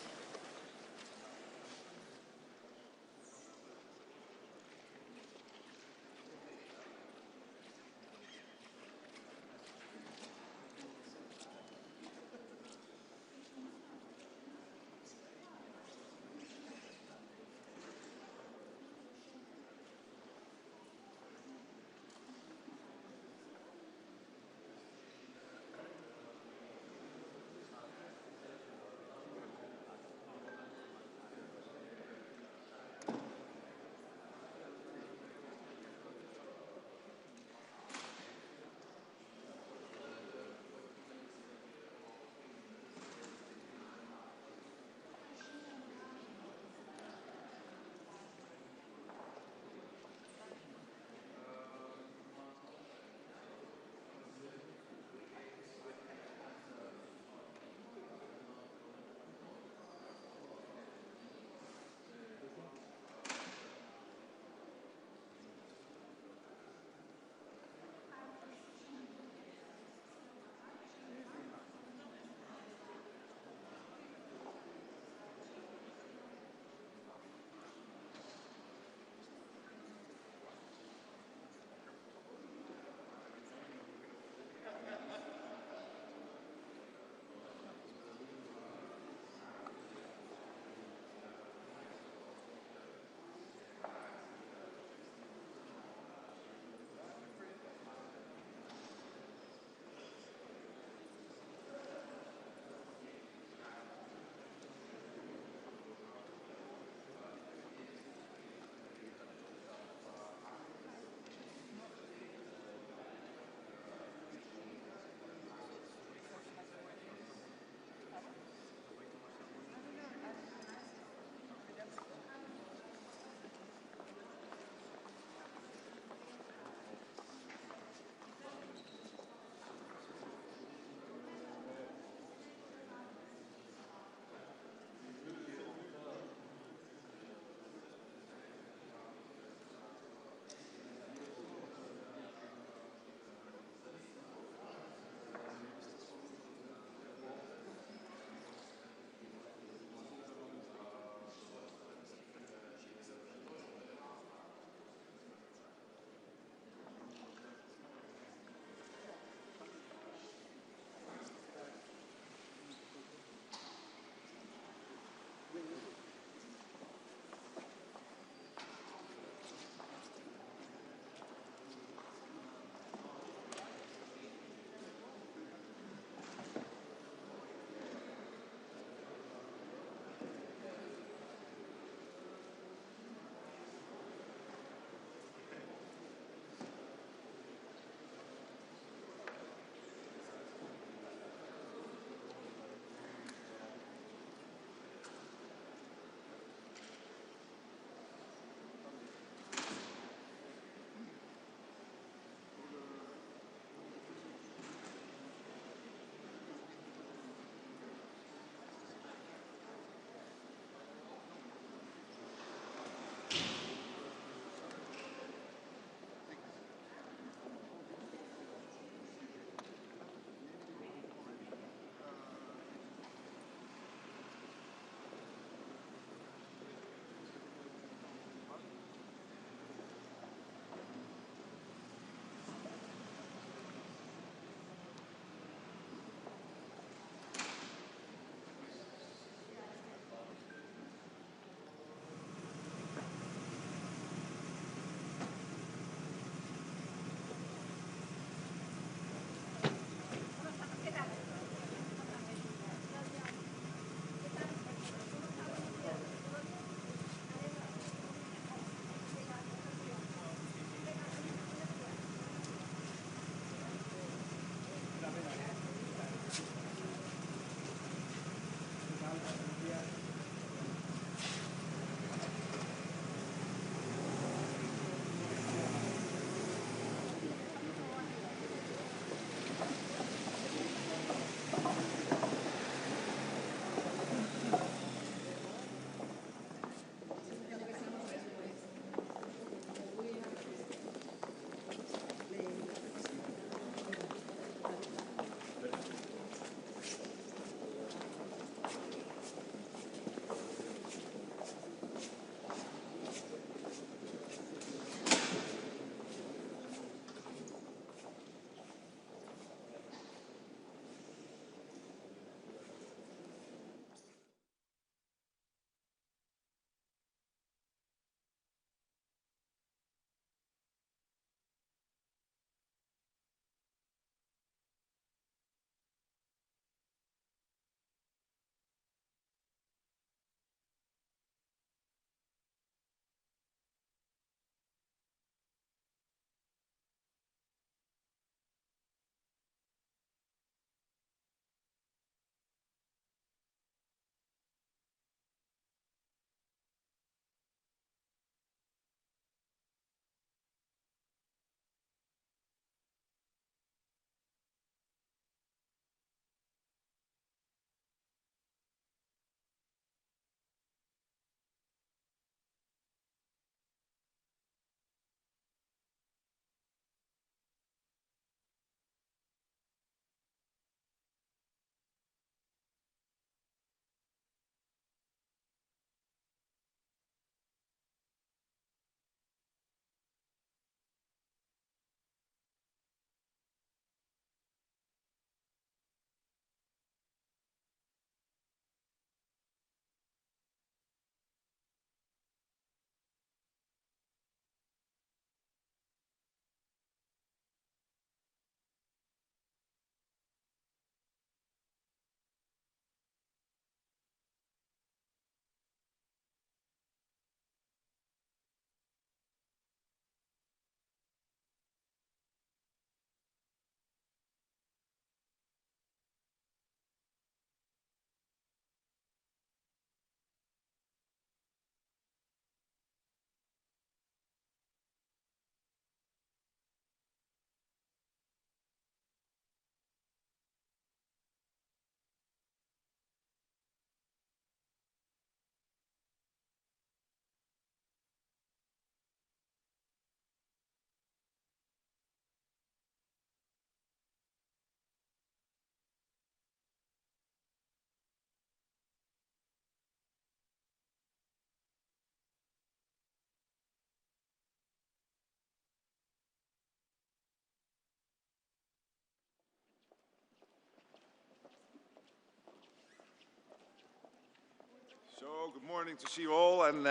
morning to see you all, and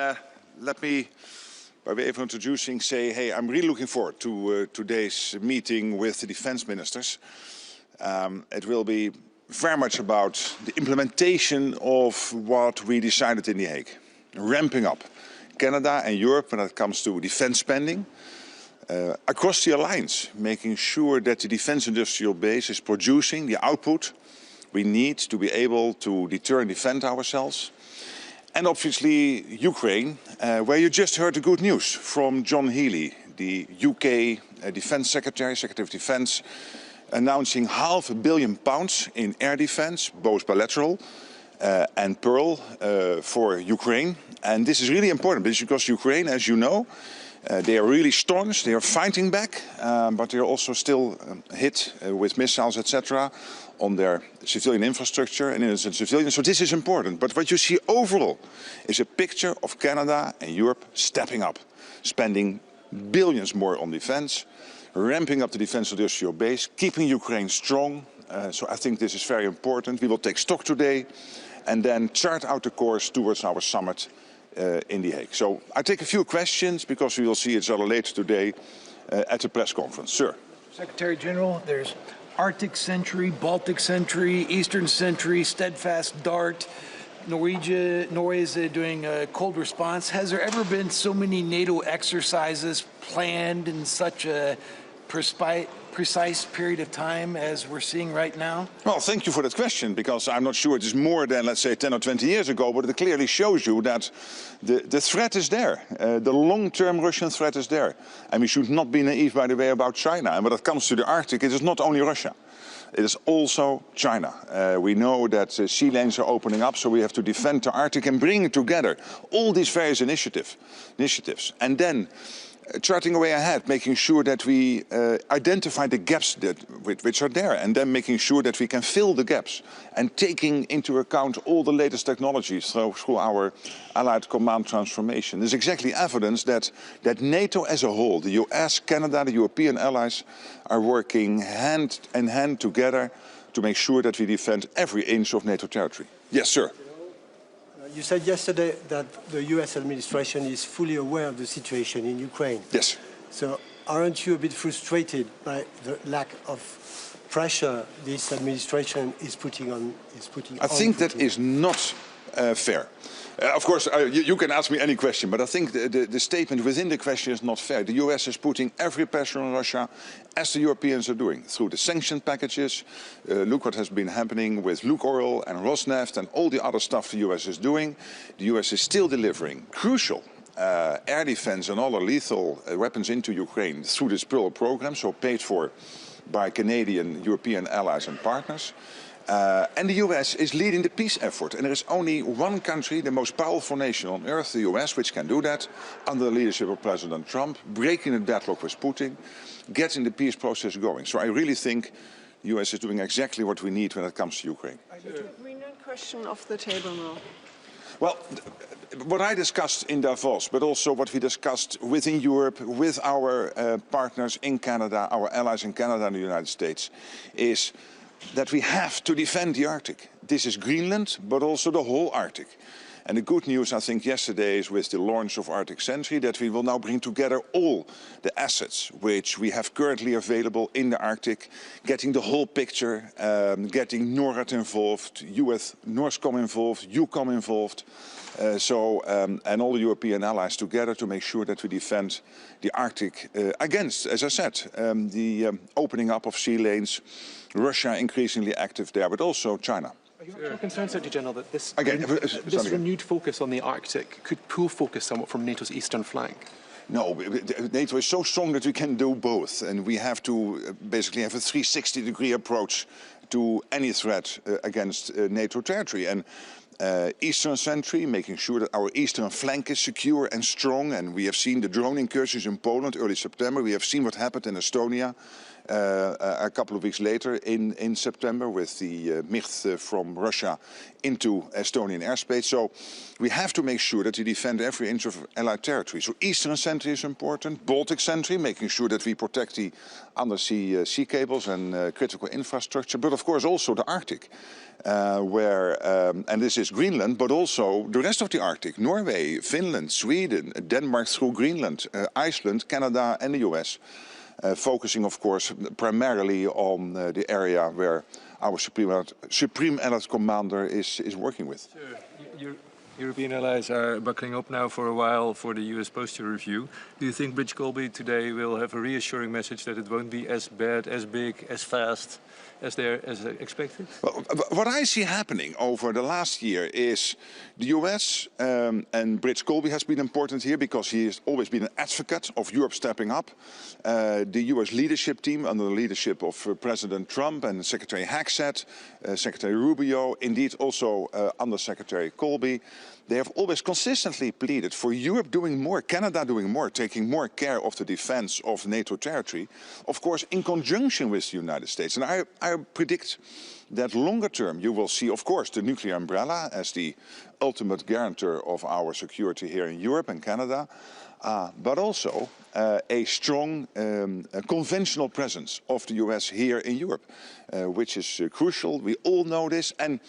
let me, by way of introducing, say, hey, I'm really looking forward to today's meeting with the defense ministers. It will be very much about the implementation of what we decided in The Hague, ramping up Canada and Europe when it comes to defense spending, across the alliance, making sure that the defense industrial base is producing the output we need to be able to deter and defend ourselves. And obviously Ukraine, where you just heard the good news from John Healey, the UK Defence Secretary, Secretary of Defence, announcing £500 million in air defence, both bilateral and Pearl, for Ukraine. And this is really important because Ukraine, as you know, they are really staunch, they are fighting back, but they are also still hit with missiles, etc., on their civilian infrastructure and innocent civilians. So this is important. But what you see overall is a picture of Canada and Europe stepping up, spending billions more on defense, ramping up the defense industrial base, keeping Ukraine strong. So I think this is very important. We will take stock today and then chart out the course towards our summit in The Hague. So I take a few questions because we will see each other later today at the press conference. Sir. Secretary General, there's Arctic Sentry, Baltic Sentry, Eastern Sentry, Steadfast Dart. Norway is doing a cold response. Has there ever been so many NATO exercises planned in such a precise period of time as we're seeing right now? Well, thank you for that question, because I'm not sure it is more than, let's say, 10 or 20 years ago, but it clearly shows you that the threat is there. The long-term Russian threat is there. And we should not be naive, by the way, about China. And when it comes to the Arctic, it is not only Russia. It is also China. We know that sea lanes are opening up, so we have to defend the Arctic and bring together all these various initiatives. And then charting a way ahead, making sure that we identify the gaps which are there, and then making sure that we can fill the gaps, and taking into account all the latest technologies through our Allied Command transformation. There's exactly evidence that NATO as a whole, the US, Canada, the European allies, are working hand in hand together to make sure that we defend every inch of NATO territory. Yes, sir. You said yesterday that the US administration is fully aware of the situation in Ukraine. Yes. So aren't you a bit frustrated by the lack of pressure this administration is putting on? I think that is not fair. Of course, you can ask me any question, but I think the statement within the question is not fair. The US is putting every pressure on Russia, as the Europeans are doing, through the sanction packages. Look what has been happening with Lukoil and Rosneft and all the other stuff the US is doing. The US is still delivering crucial air defense and other lethal weapons into Ukraine through this Pearl program, so paid for by Canadian, European allies and partners. And the US is leading the peace effort. And there is only one country, the most powerful nation on earth, the US, which can do that under the leadership of President Trump, breaking the deadlock with Putin, getting the peace process going. So I really think the US is doing exactly what we need when it comes to Ukraine. Greenland question off the table now. Well, what I discussed in Davos, but also what we discussed within Europe with our partners in Canada, our allies in Canada and the United States, is that we have to defend the Arctic. This is Greenland, but also the whole Arctic. And the good news, I think, yesterday is with the launch of Arctic Sentry that we will now bring together all the assets which we have currently available in the Arctic, getting the whole picture, getting NORAD involved, US NORSCOM involved, EUCOM involved, and all the European allies together to make sure that we defend the Arctic against, as I said, the opening up of sea lanes, Russia increasingly active there, but also China. Are you not concerned, Secretary General, that this renewed focus on the Arctic could pull focus somewhat from NATO's eastern flank? No, NATO is so strong that we can do both, and we have to basically have a 360-degree approach to any threat against NATO territory. And Eastern Sentry, making sure that our eastern flank is secure and strong, and we have seen the drone incursions in Poland early September. We have seen what happened in Estonia a couple of weeks later in September with the MIRT from Russia into Estonian airspace. So we have to make sure that we defend every inch of Allied territory. So Eastern Sentry is important, Baltic Sentry, making sure that we protect the undersea sea cables and critical infrastructure, but of course also the Arctic, and this is Greenland, but also the rest of the Arctic, Norway, Finland, Sweden, Denmark through Greenland, Iceland, Canada and the US. Focusing, of course, primarily on the area where our Supreme Allied Commander is working with. Sure. European allies are buckling up now for a while for the US posture review. Do you think Bridge Colby today will have a reassuring message that it won't be as bad, as big, as fast as expected? Well, what I see happening over the last year is the US, and Bridge Colby has been important here because he has always been an advocate of Europe stepping up. The US leadership team under the leadership of President Trump and Secretary Hagsett, Secretary Rubio, indeed also Under Secretary Colby, they have always consistently pleaded for Europe doing more, Canada doing more, taking more care of the defense of NATO territory, of course in conjunction with the United States. And I predict that longer term you will see, of course, the nuclear umbrella as the ultimate guarantor of our security here in Europe and Canada, but also a strong conventional presence of the US here in Europe, which is crucial. We all know this. And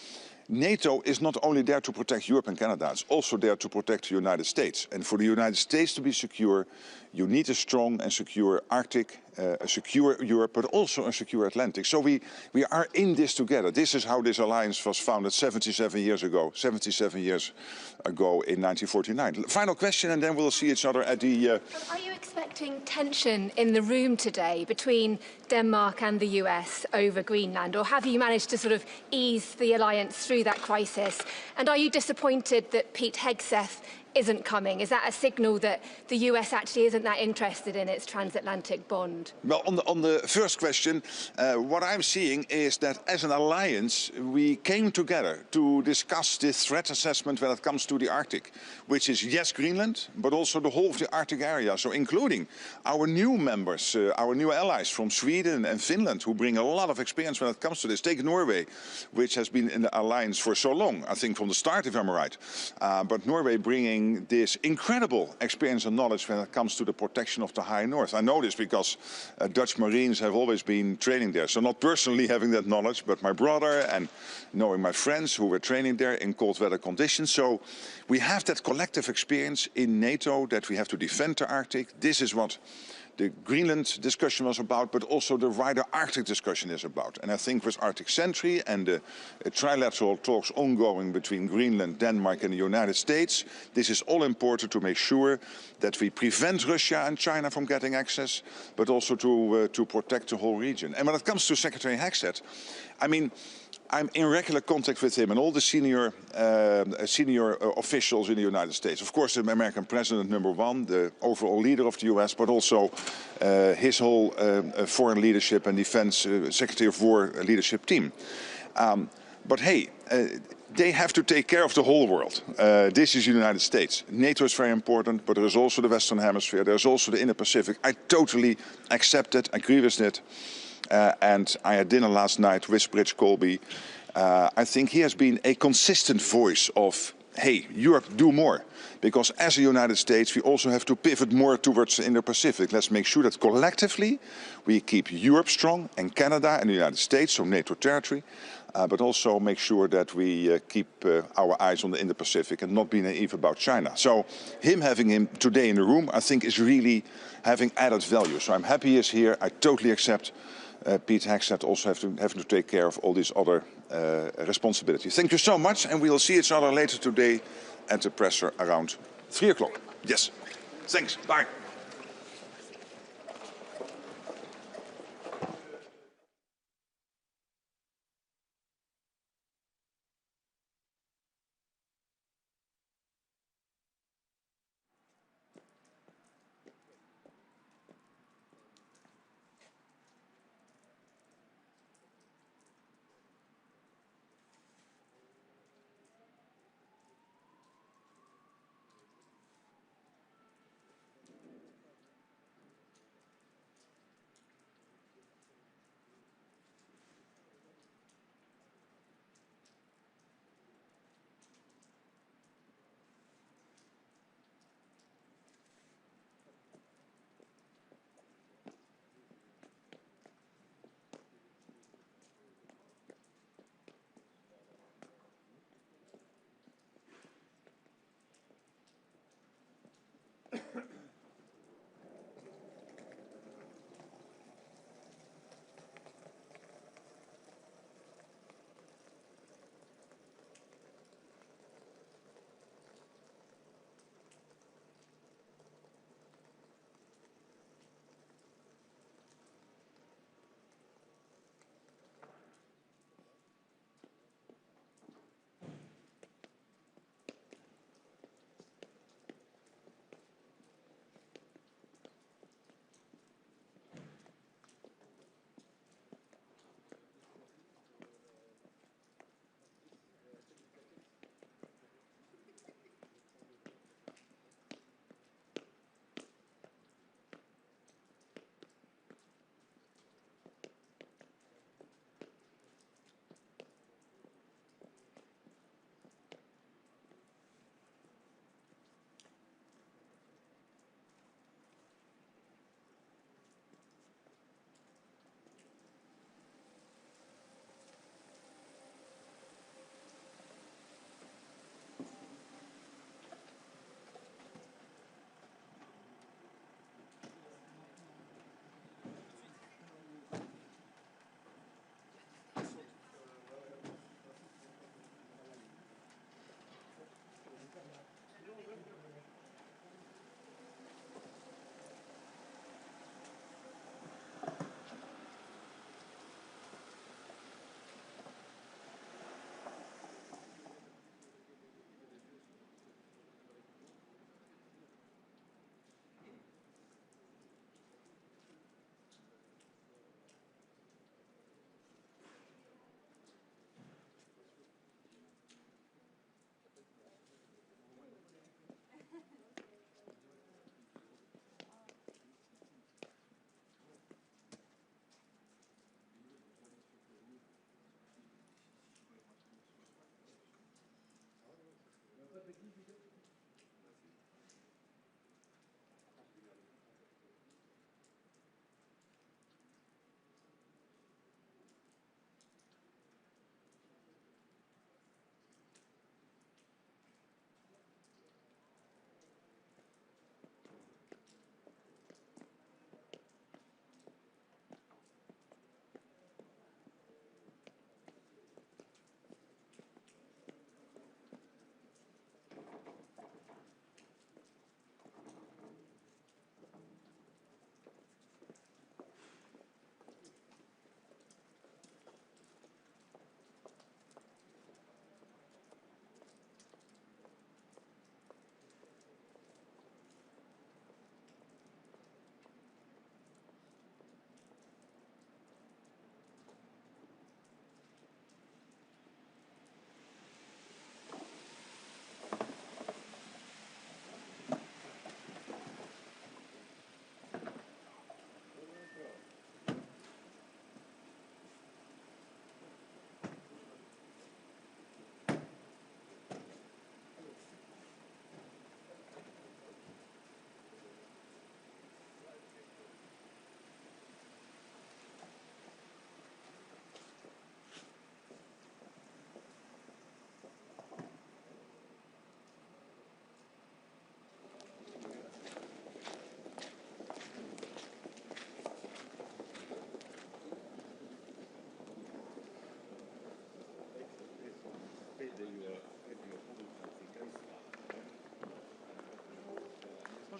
NATO is not only there to protect Europe and Canada, it's also there to protect the United States. And for the United States to be secure, you need a strong and secure Arctic, a secure Europe, but also a secure Atlantic. So we are in this together. This is how this alliance was founded 77 years ago in 1949. Final question, and then we'll see each other at the... Are you expecting tension in the room today between Denmark and the US over Greenland, or have you managed to sort of ease the alliance through that crisis? And are you disappointed that Pete Hegseth isn't coming? Is that a signal that the US actually isn't that interested in its transatlantic bond? Well, on the first question, what I'm seeing is that as an alliance, we came together to discuss this threat assessment when it comes to the Arctic, which is, yes, Greenland, but also the whole of the Arctic area. So including our new members, our new allies from Sweden and Finland, who bring a lot of experience when it comes to this. Take Norway, which has been in the alliance for so long, I think from the start, if I'm right. But Norway bringing this incredible experience and knowledge when it comes to the protection of the high north. I know this because Dutch Marines have always been training there. So not personally having that knowledge, but my brother and knowing my friends who were training there in cold weather conditions. So we have that collective experience in NATO that we have to defend the Arctic. This is what the Greenland discussion was about, but also the wider Arctic discussion is about. And I think with Arctic Sentry and the trilateral talks ongoing between Greenland, Denmark and the United States, this is all important to make sure that we prevent Russia and China from getting access, but also to protect the whole region. And when it comes to Secretary Hagsett, I mean, I'm in regular contact with him and all the senior officials in the United States. Of course, the American president, #1, the overall leader of the US, but also his whole foreign leadership and defense Secretary of War leadership team. But hey, they have to take care of the whole world. This is the United States. NATO is very important, but there is also the Western Hemisphere. There's also the Indo-Pacific. I totally accept it, agree with it. And I had dinner last night with Bridge Colby. I think he has been a consistent voice of, hey, Europe, do more. Because as a United States, we also have to pivot more towards the Indo-Pacific. Let's make sure that collectively we keep Europe strong and Canada and the United States, so NATO territory. But also make sure that we keep our eyes on the Indo-Pacific and not be naive about China. So having him today in the room, I think is really having added value. So I'm happy he is here. I totally accept Pete Hegseth also having to take care of all these other responsibilities. Thank you so much, and we will see each other later today at the presser around 3 o'clock. Yes. Thanks. Bye.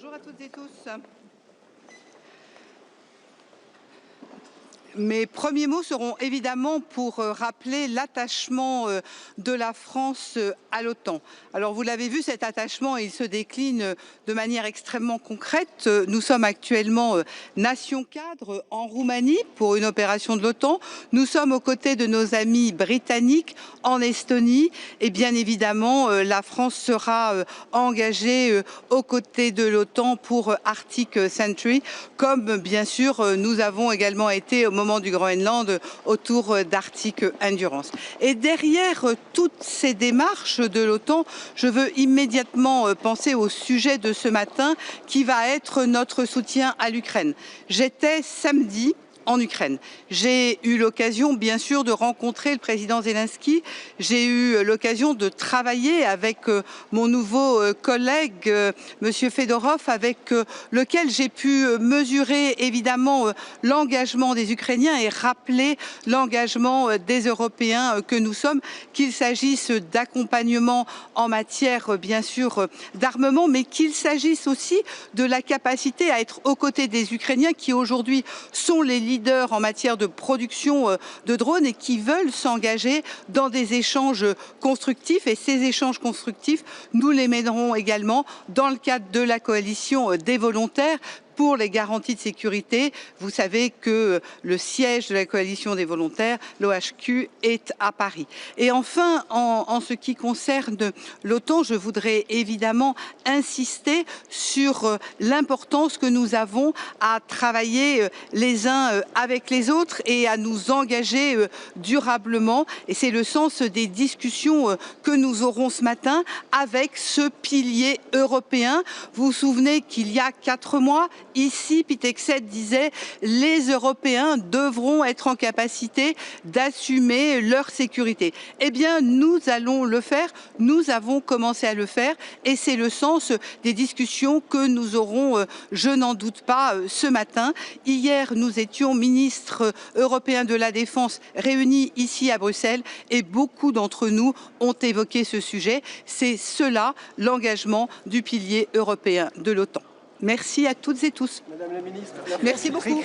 Bonjour à toutes et tous. Mes premiers mots seront évidemment pour rappeler l'attachement de la France à l'OTAN. Alors vous l'avez vu, cet attachement, il se décline de manière extrêmement concrète. Nous sommes actuellement nation cadre en Roumanie pour une opération de l'OTAN. Nous sommes aux côtés de nos amis britanniques en Estonie et bien évidemment la France sera engagée aux côtés de l'OTAN pour Arctic Sentry, comme bien sûr nous avons également été au moment du Groenland autour d'Arctic Endurance. Et derrière toutes ces démarches de l'OTAN, je veux immédiatement penser au sujet de ce matin qui va être notre soutien à l'Ukraine. J'étais samedi en Ukraine. J'ai eu l'occasion, bien sûr, de rencontrer le président Zelensky. J'ai eu l'occasion de travailler avec mon nouveau collègue, Monsieur Fedorov, avec lequel j'ai pu mesurer évidemment l'engagement des Ukrainiens et rappeler l'engagement des Européens que nous sommes, qu'il s'agisse d'accompagnement en matière, bien sûr, d'armement, mais qu'il s'agisse aussi de la capacité à être aux côtés des Ukrainiens qui aujourd'hui sont les leaders en matière de production de drones et qui veulent s'engager dans des échanges constructifs. Et ces échanges constructifs, nous les mènerons également dans le cadre de la coalition des volontaires pour les garanties de sécurité. Vous savez que le siège de la coalition des volontaires, l'OHQ, est à Paris. Et enfin, en ce qui concerne l'OTAN, je voudrais évidemment insister sur l'importance que nous avons à travailler les uns avec les autres et à nous engager durablement. Et c'est le sens des discussions que nous aurons ce matin avec ce pilier européen. Vous vous souvenez qu'il y a 4 mois, ici, Pitexet disait « les Européens devront être en capacité d'assumer leur sécurité ». Eh bien, nous allons le faire, nous avons commencé à le faire et c'est le sens des discussions que nous aurons, je n'en doute pas, ce matin. Hier, nous étions ministres européens de la Défense réunis ici à Bruxelles et beaucoup d'entre nous ont évoqué ce sujet. C'est cela l'engagement du pilier européen de l'OTAN. Merci à toutes et tous. Madame la ministre, merci beaucoup.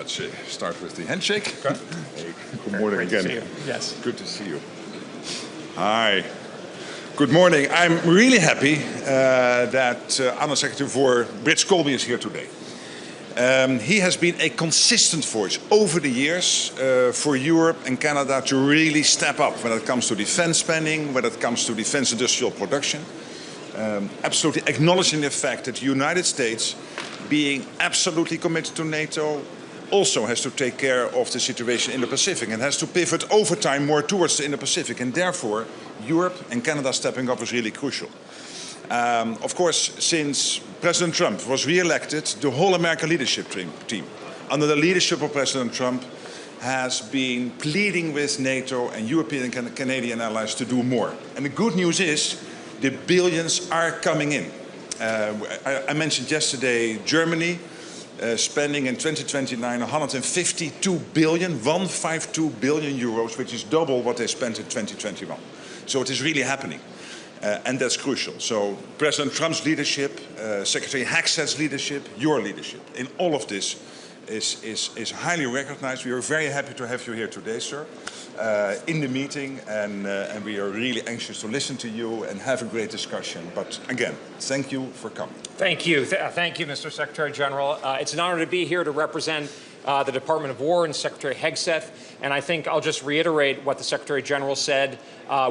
let's start with the handshake. Okay. Hey, good morning again. To see you. Yes. Good to see you. Hi. Good morning. I'm really happy that Under Secretary for Brits Colby is here today. He has been a consistent voice over the years for Europe and Canada to really step up when it comes to defense spending, when it comes to defense industrial production. Absolutely acknowledging the fact that the United States, being absolutely committed to NATO, also has to take care of the situation in the Pacific and has to pivot over time more towards the Indo-Pacific. And therefore, Europe and Canada stepping up is really crucial. Of course, since President Trump was re-elected, the whole American leadership team, under the leadership of President Trump, has been pleading with NATO and European and Canadian allies to do more. And the good news is, the billions are coming in. I mentioned yesterday Germany spending in 2029 152 billion, 152 billion euros, which is double what they spent in 2021. So it is really happening. And that's crucial. So President Trump's leadership, Secretary Hagsted's leadership, your leadership in all of this is highly recognized. We are very happy to have you here today, sir, in the meeting, and we are really anxious to listen to you and have a great discussion. But again, thank you for coming. Thank you. Thank you, Mr. Secretary General. It's an honor to be here to represent the Department of War and Secretary Hegseth. And I think I'll just reiterate what the Secretary General said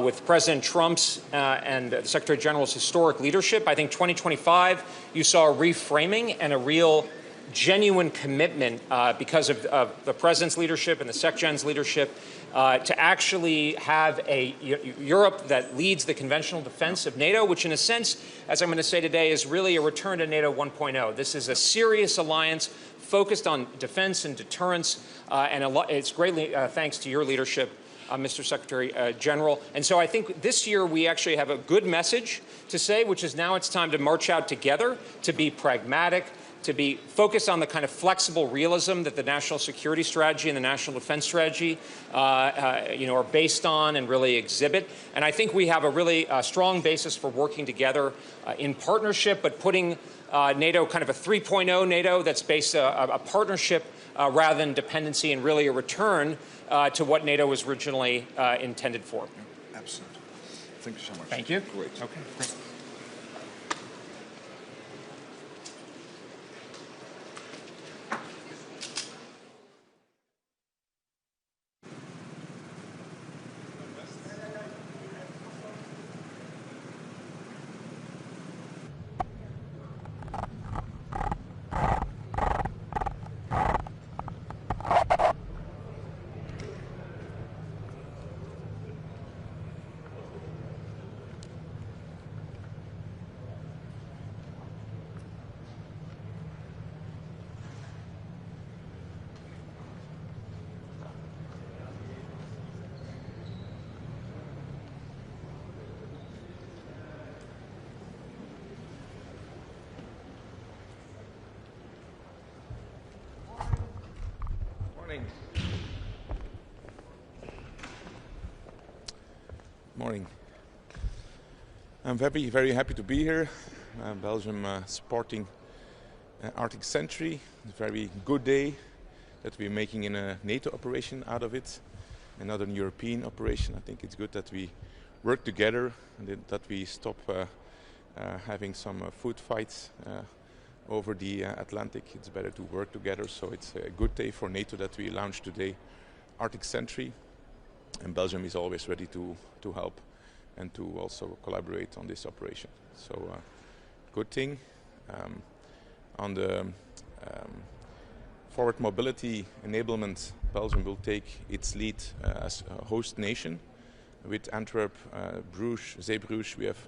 with President Trump's and the Secretary General's historic leadership. I think 2025, you saw a reframing and a real genuine commitment because of the President's leadership and the SecGen's leadership to actually have a Europe that leads the conventional defense of NATO, which in a sense, as I'm going to say today, is really a return to NATO 1.0. This is a serious alliance focused on defense and deterrence, and it's greatly thanks to your leadership, Mr. Secretary General. And so I think this year we actually have a good message to say, which is now it's time to march out together, to be pragmatic, to be focused on the kind of flexible realism that the national security strategy and the national defense strategy are based on and really exhibit. And I think we have a really strong basis for working together in partnership, but putting NATO kind of a 3.0 NATO that's based a partnership rather than dependency, and really a return to what NATO was originally intended for. Absolutely. Thank you so much. Thank you. Great. Okay. Thanks. Morning. I'm very, very happy to be here. Belgium supporting Arctic Sentry. It's a very good day that we're making in a NATO operation out of it, another European operation. I think it's good that we work together and that we stop having some food fights over the Atlantic. It's better to work together, so it's a good day for NATO that we launched today Arctic Sentry. And Belgium is always ready to help and to also collaborate on this operation. So good thing. On the forward mobility enablement, Belgium will take its lead as a host nation. With Antwerp, Bruges, Zeebrugge, we have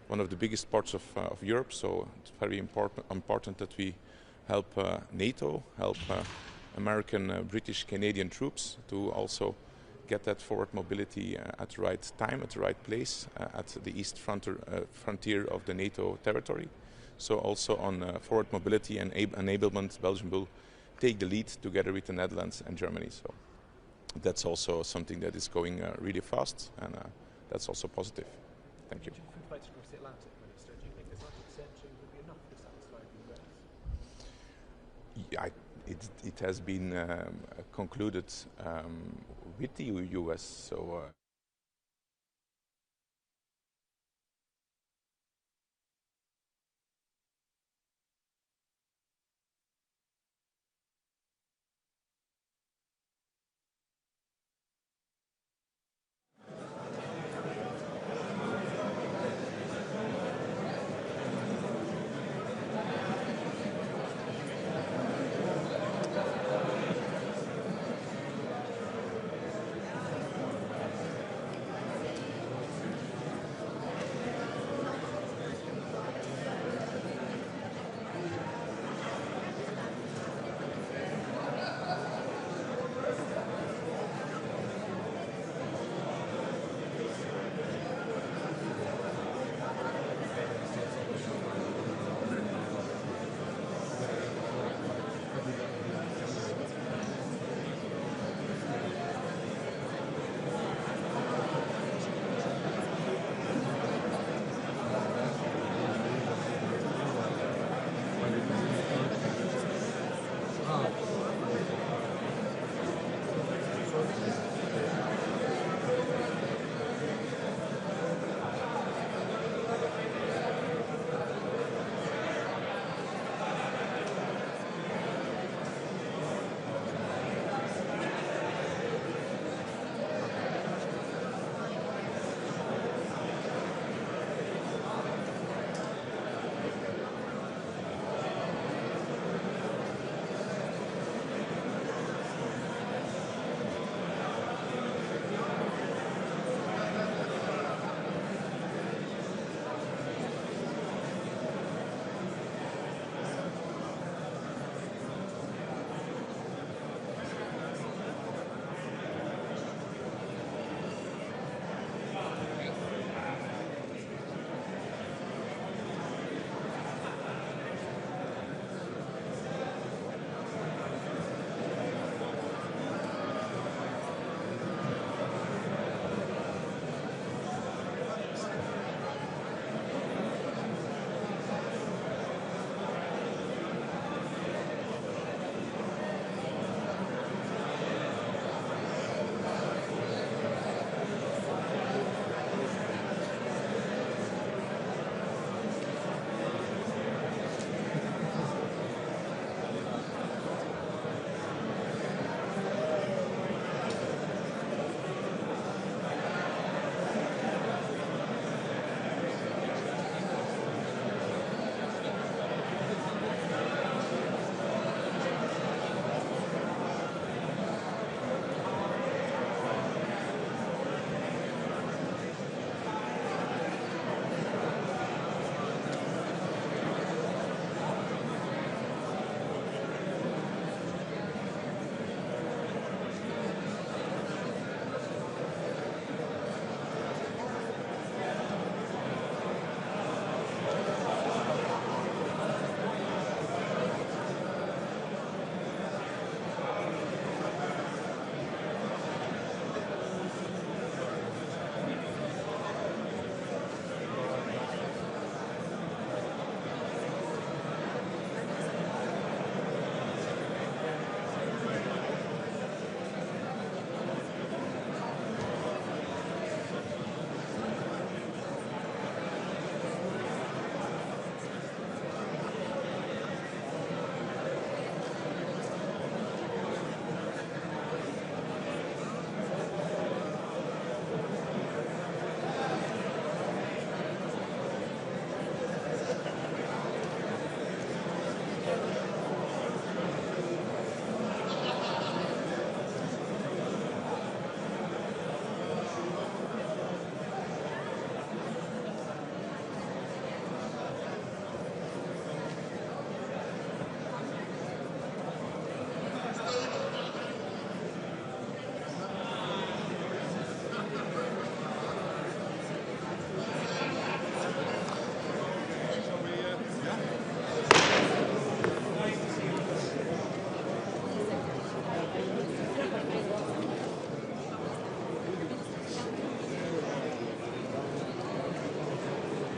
one of the biggest ports of Europe, so it's very important that we help NATO, help American, British, Canadian troops to also get that forward mobility at the right time, at the right place, at the east frontier of the NATO territory. So also on forward mobility and enablement, Belgium will take the lead together with the Netherlands and Germany. So that's also something that is going really fast, and that's also positive. Thank you. Different flights across the Atlantic, Minister. Do you think this Arctic Sentry would be enough to satisfy the US? Yeah, it has been concluded with the US. So.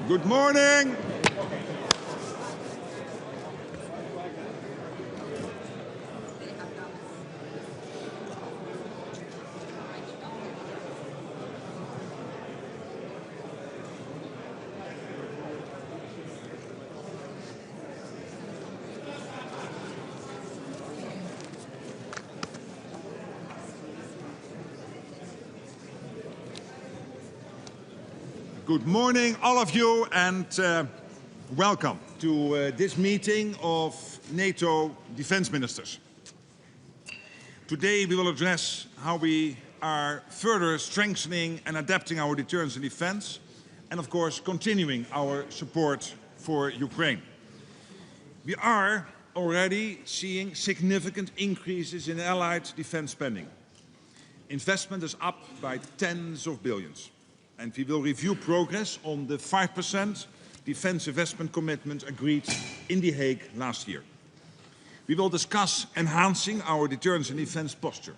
Good morning. Good morning, all of you, and welcome to this meeting of NATO defense ministers. Today we will address how we are further strengthening and adapting our deterrence and defense, and of course continuing our support for Ukraine. We are already seeing significant increases in allied defense spending. Investment is up by tens of billions, and we will review progress on the 5% defense investment commitment agreed in The Hague last year. We will discuss enhancing our deterrence and defense posture.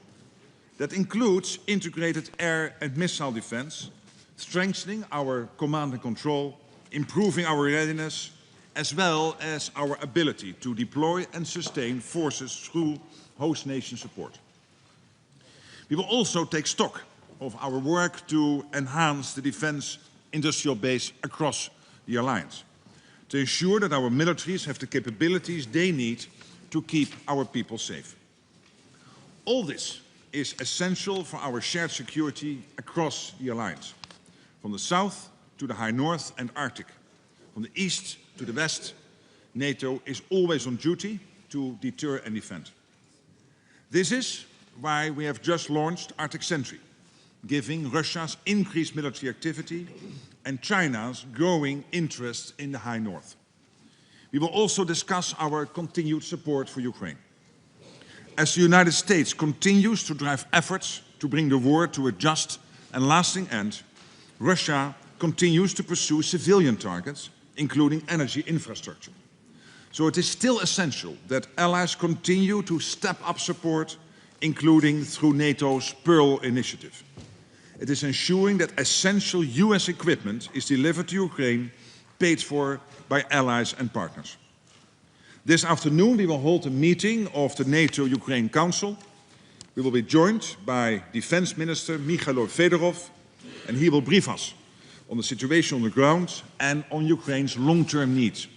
That includes integrated air and missile defense, strengthening our command and control, improving our readiness, as well as our ability to deploy and sustain forces through host nation support. We will also take stock of our work to enhance the defense industrial base across the alliance, to ensure that our militaries have the capabilities they need to keep our people safe. All this is essential for our shared security across the alliance, from the south to the high north and Arctic, from the east to the west. NATO is always on duty to deter and defend. This is why we have just launched Arctic Sentry, giving Russia's increased military activity and China's growing interest in the high north. We will also discuss our continued support for Ukraine. As the United States continues to drive efforts to bring the war to a just and lasting end, Russia continues to pursue civilian targets, including energy infrastructure. So it is still essential that allies continue to step up support, including through NATO's Pearl initiative. It is ensuring that essential US equipment is delivered to Ukraine, paid for by allies and partners. This afternoon we will hold a meeting of the NATO-Ukraine Council. We will be joined by Defense Minister Mikhailo Fedorov, and he will brief us on the situation on the ground and on Ukraine's long-term needs.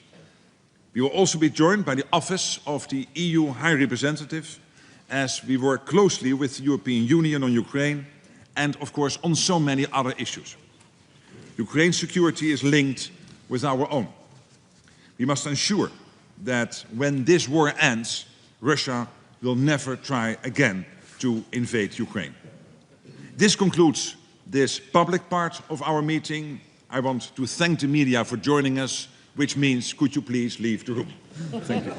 We will also be joined by the Office of the EU High Representative as we work closely with the European Union on Ukraine and, of course, on so many other issues. Ukraine's security is linked with our own. We must ensure that when this war ends, Russia will never try again to invade Ukraine. This concludes this public part of our meeting. I want to thank the media for joining us, which means could you please leave the room. Thank you.